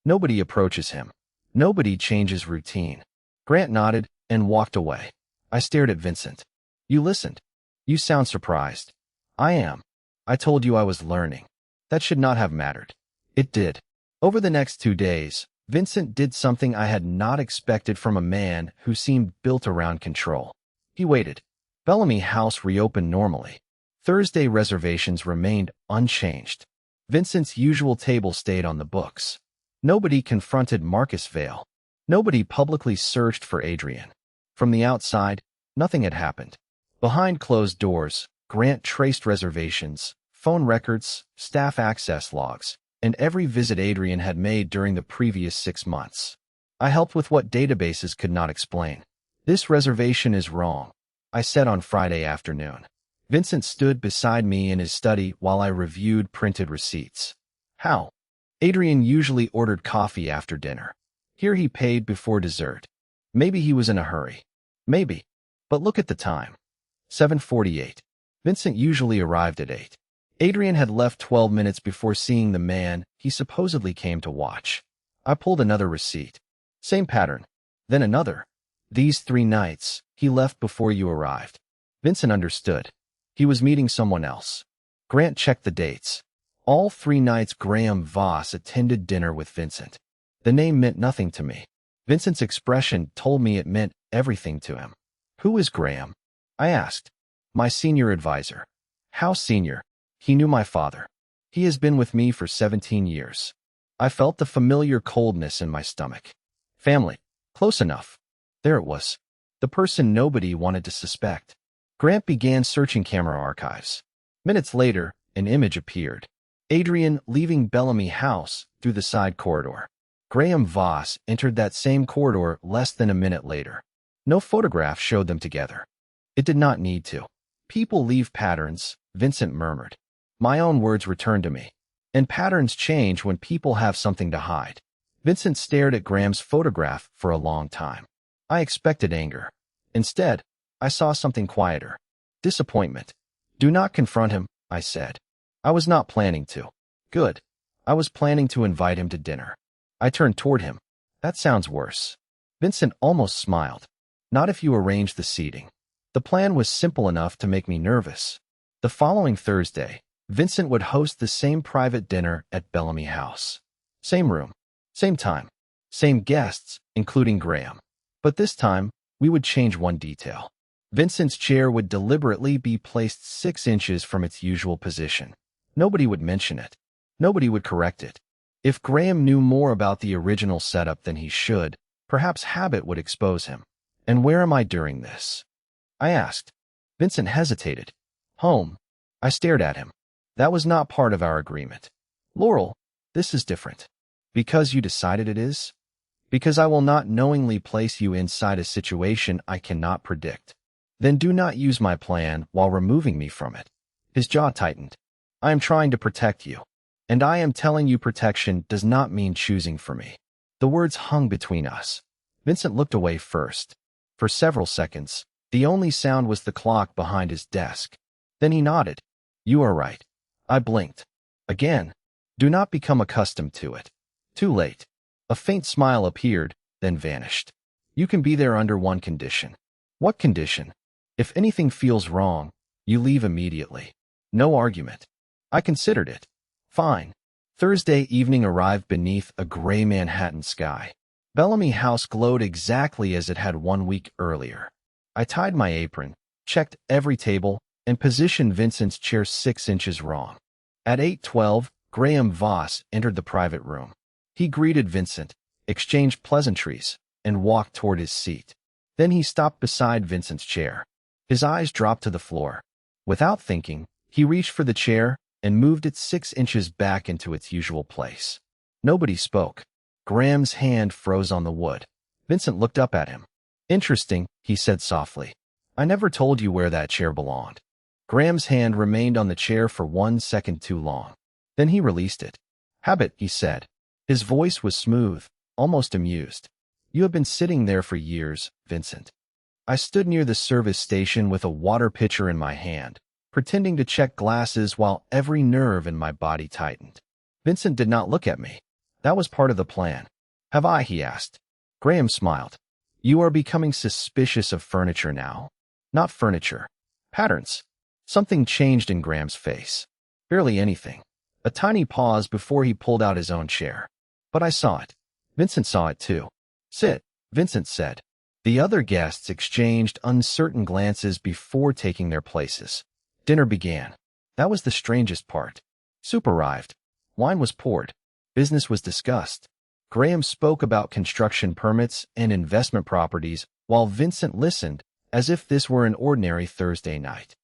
Nobody approaches him. Nobody changes routine. Grant nodded and walked away. I stared at Vincent. You listened. You sound surprised. I am. I told you I was learning. That should not have mattered. It did. Over the next 2 days, Vincent did something I had not expected from a man who seemed built around control. He waited. Bellamy House reopened normally. Thursday reservations remained unchanged. Vincent's usual table stayed on the books. Nobody confronted Marcus Vale. Nobody publicly searched for Adrian. From the outside, nothing had happened. Behind closed doors, Grant traced reservations, phone records, staff access logs, and every visit Adrian had made during the previous 6 months. I helped with what databases could not explain. This reservation is wrong, I said on Friday afternoon. Vincent stood beside me in his study while I reviewed printed receipts. How? Adrian usually ordered coffee after dinner. Here he paid before dessert. Maybe he was in a hurry. Maybe. But look at the time. 7:48. Vincent usually arrived at 8. Adrian had left 12 minutes before seeing the man he supposedly came to watch. I pulled another receipt. Same pattern. Then another. These 3 nights, he left before you arrived. Vincent understood. He was meeting someone else. Grant checked the dates. All 3 nights Graham Voss attended dinner with Vincent. The name meant nothing to me. Vincent's expression told me it meant everything to him. Who is Graham? I asked. My senior advisor. How senior? He knew my father. He has been with me for 17 years. I felt the familiar coldness in my stomach. Family. Close enough. There it was. The person nobody wanted to suspect. Grant began searching camera archives. Minutes later, an image appeared. Adrian leaving Bellamy House through the side corridor. Graham Voss entered that same corridor less than a minute later. No photograph showed them together. It did not need to. People leave patterns, Vincent murmured. My own words returned to me. And patterns change when people have something to hide. Vincent stared at Graham's photograph for a long time. I expected anger. Instead, I saw something quieter. Disappointment. Do not confront him, I said. I was not planning to. Good. I was planning to invite him to dinner. I turned toward him. That sounds worse. Vincent almost smiled. Not if you arrange the seating. The plan was simple enough to make me nervous. The following Thursday, Vincent would host the same private dinner at Bellamy House. Same room, same time, same guests, including Graham. But this time, we would change one detail. Vincent's chair would deliberately be placed 6 inches from its usual position. Nobody would mention it. Nobody would correct it. If Graham knew more about the original setup than he should, perhaps habit would expose him. And where am I during this? I asked. Vincent hesitated. Home. I stared at him. That was not part of our agreement. Laurel, this is different. Because you decided it is? Because I will not knowingly place you inside a situation I cannot predict. Then do not use my plan while removing me from it. His jaw tightened. I am trying to protect you. And I am telling you protection does not mean choosing for me. The words hung between us. Vincent looked away first. For several seconds, the only sound was the clock behind his desk. Then he nodded. You are right. I blinked. Again. Do not become accustomed to it. Too late. A faint smile appeared, then vanished. You can be there under one condition. What condition? If anything feels wrong, you leave immediately. No argument. I considered it. Fine. Thursday evening arrived beneath a gray Manhattan sky. Bellamy House glowed exactly as it had 1 week earlier. I tied my apron, checked every table, and positioned Vincent's chair 6 inches wrong. At 8:12, Graham Voss entered the private room. He greeted Vincent, exchanged pleasantries, and walked toward his seat. Then he stopped beside Vincent's chair. His eyes dropped to the floor. Without thinking, he reached for the chair and moved it 6 inches back into its usual place. Nobody spoke. Graham's hand froze on the wood. Vincent looked up at him. Interesting, he said softly. I never told you where that chair belonged. Graham's hand remained on the chair for 1 second too long. Then he released it. Habit, he said. His voice was smooth, almost amused. You have been sitting there for years, Vincent. I stood near the service station with a water pitcher in my hand, pretending to check glasses while every nerve in my body tightened. Vincent did not look at me. That was part of the plan. Have I? He asked. Graham smiled. You are becoming suspicious of furniture now. Not furniture. Patterns. Something changed in Graham's face. Barely anything. A tiny pause before he pulled out his own chair. But I saw it. Vincent saw it too. Sit, Vincent said. The other guests exchanged uncertain glances before taking their places. Dinner began. That was the strangest part. Soup arrived. Wine was poured. Business was discussed. Graham spoke about construction permits and investment properties while Vincent listened as if this were an ordinary Thursday night.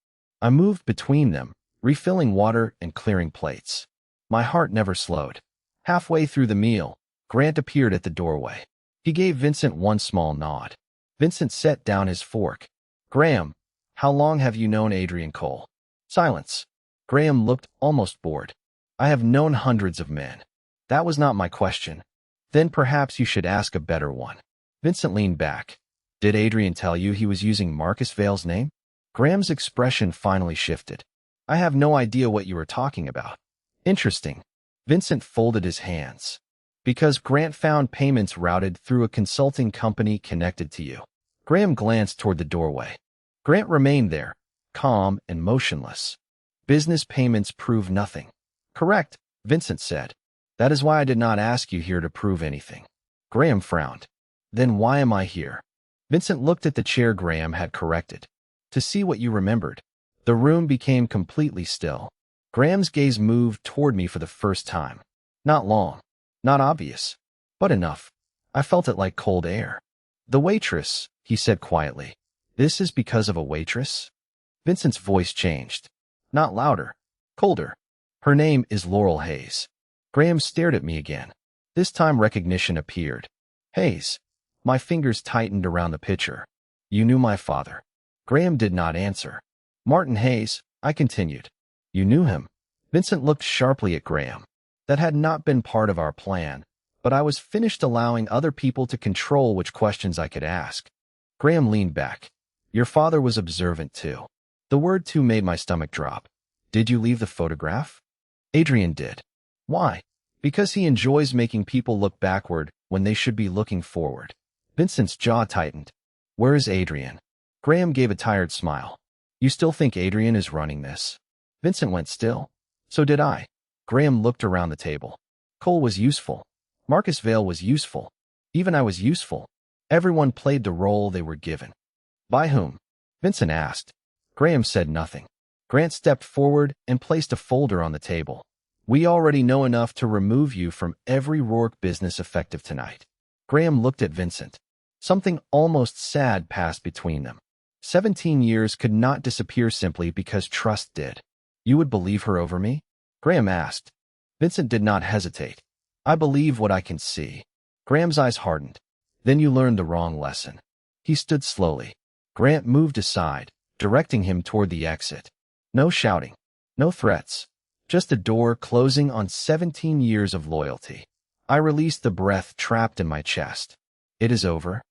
I moved between them, refilling water and clearing plates. My heart never slowed. Halfway through the meal, Grant appeared at the doorway. He gave Vincent one small nod. Vincent set down his fork. Graham, how long have you known Adrian Cole? Silence. Graham looked almost bored. I have known hundreds of men. That was not my question. Then perhaps you should ask a better one. Vincent leaned back. Did Adrian tell you he was using Marcus Vale's name? Graham's expression finally shifted. I have no idea what you were talking about. Interesting. Vincent folded his hands. Because Grant found payments routed through a consulting company connected to you. Graham glanced toward the doorway. Grant remained there, calm and motionless. Business payments prove nothing. Correct, Vincent said. That is why I did not ask you here to prove anything. Graham frowned. Then why am I here? Vincent looked at the chair Graham had corrected. To see what you remembered. The room became completely still. Graham's gaze moved toward me for the first time. Not long. Not obvious. But enough. I felt it like cold air. The waitress, he said quietly. This is because of a waitress? Vincent's voice changed. Not louder. Colder. Her name is Laurel Hayes. Graham stared at me again. This time recognition appeared. Hayes. My fingers tightened around the pitcher. You knew my father. Graham did not answer. Martin Hayes, I continued. You knew him. Vincent looked sharply at Graham. That had not been part of our plan, but I was finished allowing other people to control which questions I could ask. Graham leaned back. Your father was observant too. The word too made my stomach drop. Did you leave the photograph? Adrian did. Why? Because he enjoys making people look backward when they should be looking forward. Vincent's jaw tightened. Where is Adrian? Graham gave a tired smile. You still think Adrian is running this? Vincent went still. So did I. Graham looked around the table. Cole was useful. Marcus Vale was useful. Even I was useful. Everyone played the role they were given. By whom? Vincent asked. Graham said nothing. Grant stepped forward and placed a folder on the table. We already know enough to remove you from every Rourke business effective tonight. Graham looked at Vincent. Something almost sad passed between them. 17 years could not disappear simply because trust did. You would believe her over me? Graham asked. Vincent did not hesitate. I believe what I can see. Graham's eyes hardened. Then you learned the wrong lesson. He stood slowly. Grant moved aside, directing him toward the exit. No shouting. No threats. Just a door closing on 17 years of loyalty. I released the breath trapped in my chest. It is over?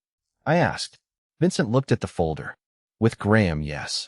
I asked. Vincent looked at the folder. With Graham, yes.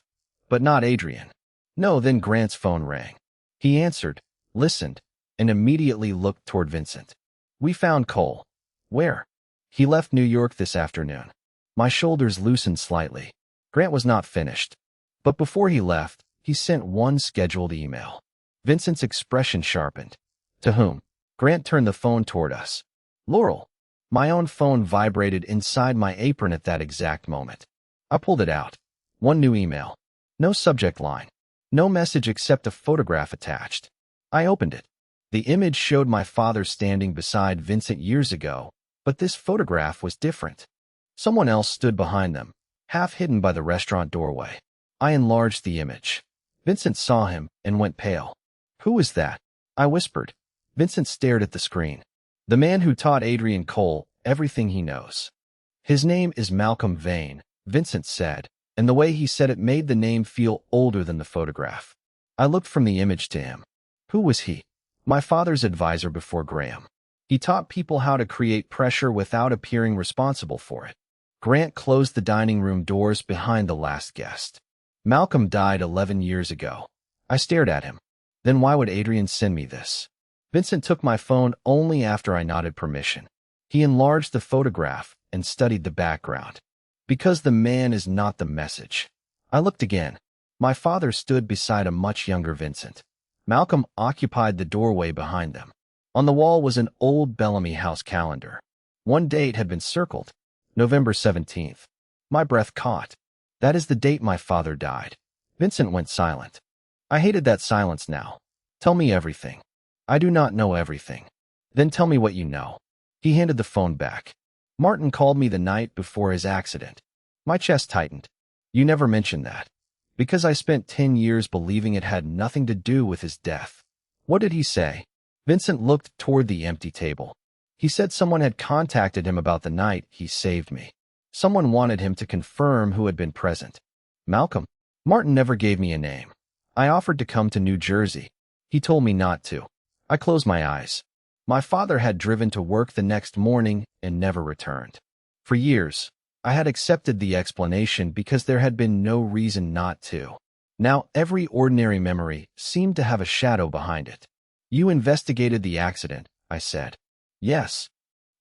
But not Adrian. No, then Grant's phone rang. He answered, listened, and immediately looked toward Vincent. We found Cole. Where? He left New York this afternoon. My shoulders loosened slightly. Grant was not finished. But before he left, he sent one scheduled email. Vincent's expression sharpened. To whom? Grant turned the phone toward us. Laurel. My own phone vibrated inside my apron at that exact moment. I pulled it out. One new email. No subject line. No message except a photograph attached. I opened it. The image showed my father standing beside Vincent years ago, but this photograph was different. Someone else stood behind them, half hidden by the restaurant doorway. I enlarged the image. Vincent saw him and went pale. Who is that? I whispered. Vincent stared at the screen. The man who taught Adrian Cole everything he knows. His name is Malcolm Vane, Vincent said, and the way he said it made the name feel older than the photograph. I looked from the image to him. Who was he? My father's advisor before Graham. He taught people how to create pressure without appearing responsible for it. Grant closed the dining room doors behind the last guest. Malcolm died 11 years ago. I stared at him. Then why would Adrian send me this? Vincent took my phone only after I nodded permission. He enlarged the photograph and studied the background. Because the man is not the message. I looked again. My father stood beside a much younger Vincent. Malcolm occupied the doorway behind them. On the wall was an old Bellamy House calendar. One date had been circled, November 17th. My breath caught. That is the date my father died. Vincent went silent. I hated that silence now. Tell me everything. I do not know everything. Then tell me what you know. He handed the phone back. Martin called me the night before his accident. My chest tightened. You never mentioned that. Because I spent 10 years believing it had nothing to do with his death. What did he say? Vincent looked toward the empty table. He said someone had contacted him about the night he saved me. Someone wanted him to confirm who had been present. Malcolm? Martin never gave me a name. I offered to come to New Jersey. He told me not to. I closed my eyes. My father had driven to work the next morning and never returned. For years, I had accepted the explanation because there had been no reason not to. Now every ordinary memory seemed to have a shadow behind it. You investigated the accident, I said. Yes.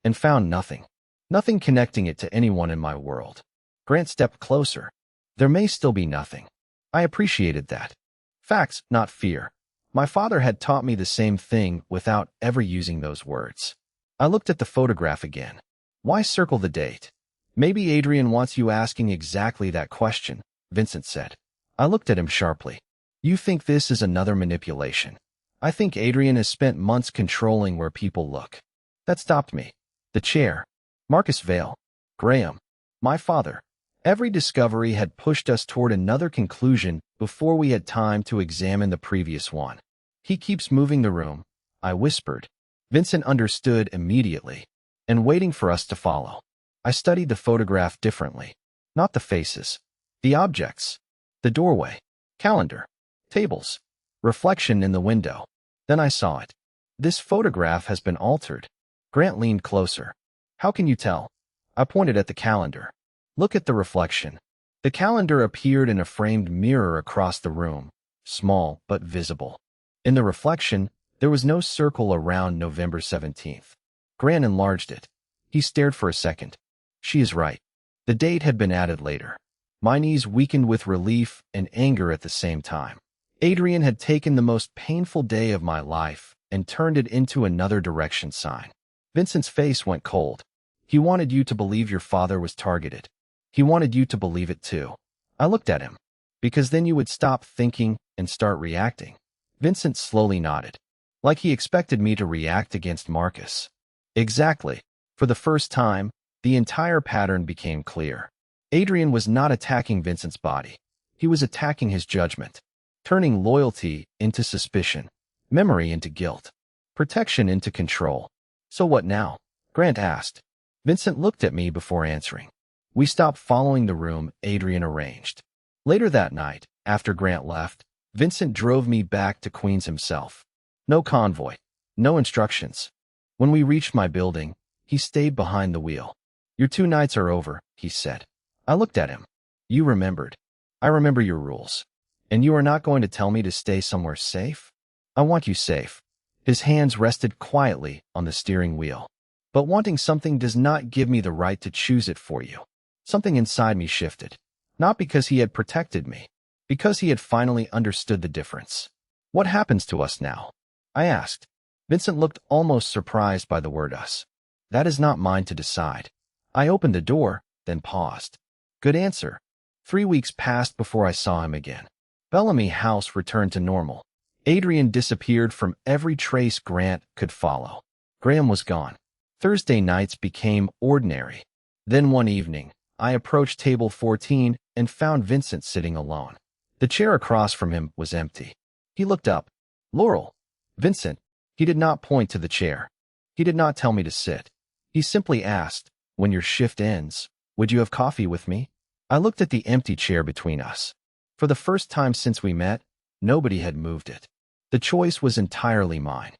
And found nothing. Nothing connecting it to anyone in my world. Grant stepped closer. There may still be nothing. I appreciated that. Facts, not fear. My father had taught me the same thing without ever using those words. I looked at the photograph again. Why circle the date? Maybe Adrian wants you asking exactly that question, Vincent said. I looked at him sharply. You think this is another manipulation? I think Adrian has spent months controlling where people look. That stopped me. The chair. Marcus Vale. Graham. My father. Every discovery had pushed us toward another conclusion before we had time to examine the previous one. He keeps moving the room, I whispered. Vincent understood immediately, and waiting for us to follow. I studied the photograph differently. Not the faces. The objects. The doorway. Calendar. Tables. Reflection in the window. Then I saw it. This photograph has been altered. Grant leaned closer. How can you tell? I pointed at the calendar. Look at the reflection. The calendar appeared in a framed mirror across the room, small but visible. In the reflection, There was no circle around November 17th. Grant enlarged it. He stared for a second. She is right. The date had been added later. My knees weakened with relief and anger at the same time. Adrian had taken the most painful day of my life and turned it into another direction sign. Vincent's face went cold. He wanted you to believe your father was targeted. He wanted you to believe it too. I looked at him. Because then you would stop thinking and start reacting. Vincent slowly nodded. Like he expected me to react against Marcus. Exactly. For the first time, the entire pattern became clear. Adrian was not attacking Vincent's body. He was attacking his judgment, turning loyalty into suspicion, memory into guilt, protection into control. So what now? Grant asked. Vincent looked at me before answering. We stopped following the room Adrian arranged. Later that night, after Grant left, Vincent drove me back to Queens himself. No convoy, no instructions. When we reached my building, he stayed behind the wheel. Your 2 nights are over, he said. I looked at him. You remembered. I remember your rules. And you are not going to tell me to stay somewhere safe? I want you safe. His hands rested quietly on the steering wheel. But wanting something does not give me the right to choose it for you. Something inside me shifted. Not because he had protected me. Because he had finally understood the difference. What happens to us now? I asked. Vincent looked almost surprised by the word us. That is not mine to decide. I opened the door, then paused. Good answer. 3 weeks passed before I saw him again. Bellamy House returned to normal. Adrian disappeared from every trace Grant could follow. Graham was gone. Thursday nights became ordinary. Then one evening, I approached table 14 and found Vincent sitting alone. The chair across from him was empty. He looked up. Laurel. Vincent. He did not point to the chair. He did not tell me to sit. He simply asked, when your shift ends, would you have coffee with me? I looked at the empty chair between us. For the first time since we met, nobody had moved it. The choice was entirely mine.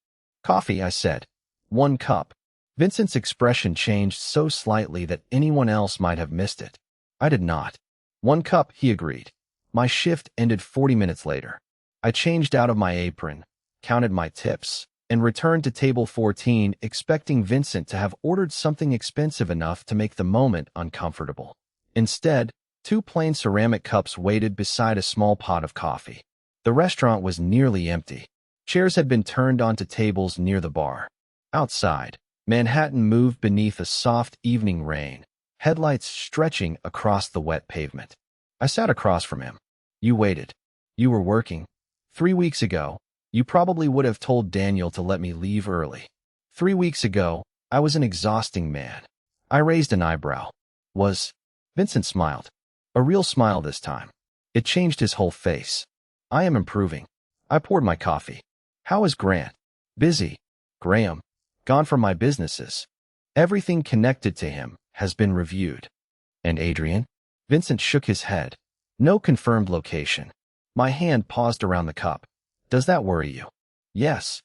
Coffee, I said. 1 cup. Vincent's expression changed so slightly that anyone else might have missed it. I did not. 1 cup, he agreed. My shift ended 40 minutes later. I changed out of my apron, counted my tips, and returned to table 14 expecting Vincent to have ordered something expensive enough to make the moment uncomfortable. Instead, 2 plain ceramic cups waited beside a small pot of coffee. The restaurant was nearly empty. Chairs had been turned onto tables near the bar. Outside, Manhattan moved beneath a soft evening rain, headlights stretching across the wet pavement. I sat across from him. You waited. You were working. 3 weeks ago, you probably would have told Daniel to let me leave early. 3 weeks ago, I was an exhausting man. I raised an eyebrow. Vincent smiled. A real smile this time. It changed his whole face. I am improving. I poured my coffee. How is Grant? Busy. Graham. Gone from my businesses. Everything connected to him has been reviewed. And Adrian? Vincent shook his head. No confirmed location. My hand paused around the cup. Does that worry you? Yes.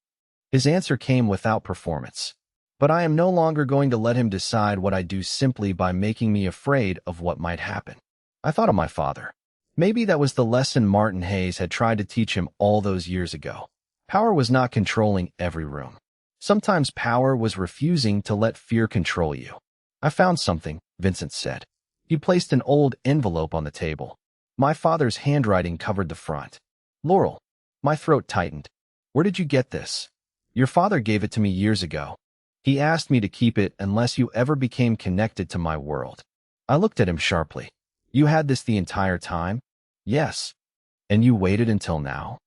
His answer came without performance. But I am no longer going to let him decide what I do simply by making me afraid of what might happen. I thought of my father. Maybe that was the lesson Martin Hayes had tried to teach him all those years ago. Power was not controlling every room. Sometimes power was refusing to let fear control you. I found something, Vincent said. He placed an old envelope on the table. My father's handwriting covered the front. Laurel. My throat tightened. Where did you get this? Your father gave it to me years ago. He asked me to keep it unless you ever became connected to my world. I looked at him sharply. You had this the entire time? Yes. And you waited until now?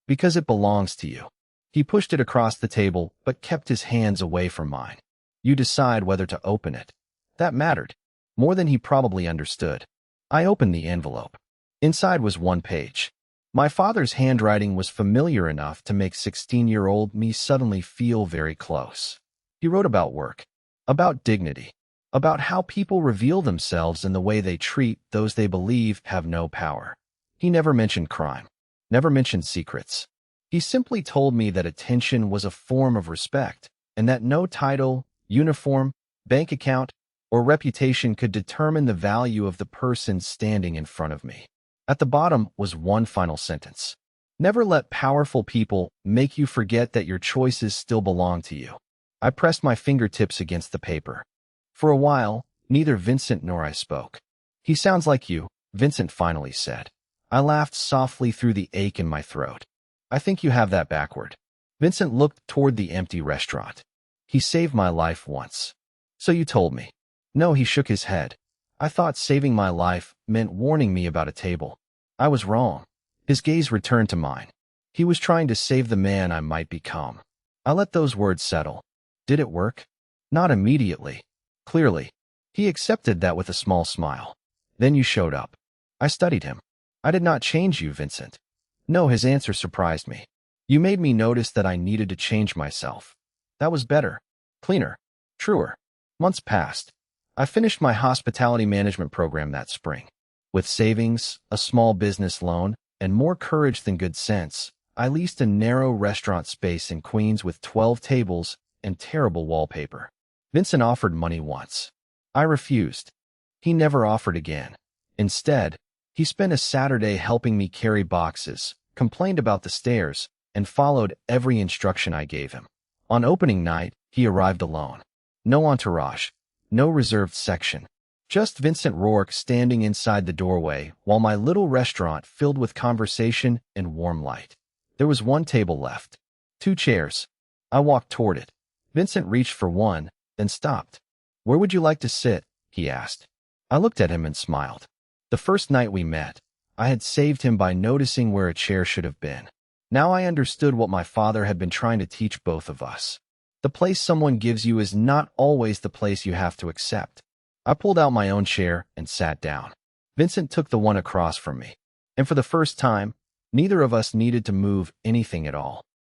Because it belongs to you. He pushed it across the table, but kept his hands away from mine. You decide whether to open it. That mattered. More than he probably understood. I opened the envelope. Inside was 1 page. My father's handwriting was familiar enough to make 16-year-old me suddenly feel very close. He wrote about work, about dignity, about how people reveal themselves in the way they treat those they believe have no power. He never mentioned crime, never mentioned secrets. He simply told me that attention was a form of respect, and that no title, uniform, bank account, or reputation could determine the value of the person standing in front of me. At the bottom was 1 final sentence. Never let powerful people make you forget that your choices still belong to you. I pressed my fingertips against the paper. For a while, neither Vincent nor I spoke. He sounds like you, Vincent finally said. I laughed softly through the ache in my throat. I think you have that backward. Vincent looked toward the empty restaurant. He saved my life once. So you told me. No, he shook his head. I thought saving my life meant warning me about a table. I was wrong. His gaze returned to mine. He was trying to save the man I might become. I let those words settle. Did it work? Not immediately. Clearly. He accepted that with a small smile. Then you showed up. I studied him. I did not change you, Vincent. No, his answer surprised me. You made me notice that I needed to change myself. That was better. Cleaner. Truer. Months passed. I finished my hospitality management program that spring. With savings, a small business loan, and more courage than good sense, I leased a narrow restaurant space in Queens with 12 tables and terrible wallpaper. Vincent offered money once. I refused. He never offered again. Instead, he spent a Saturday helping me carry boxes, complained about the stairs, and followed every instruction I gave him. On opening night, he arrived alone. No entourage, no reserved section. Just Vincent Rourke standing inside the doorway while my little restaurant filled with conversation and warm light. There was one table left. 2 chairs. I walked toward it. Vincent reached for one, then stopped. Where would you like to sit? He asked. I looked at him and smiled. The first night we met, I had saved him by noticing where a chair should have been. Now I understood what my father had been trying to teach both of us. The place someone gives you is not always the place you have to accept. I pulled out my own chair and sat down. Vincent took the one across from me. And for the first time, neither of us needed to move anything at all.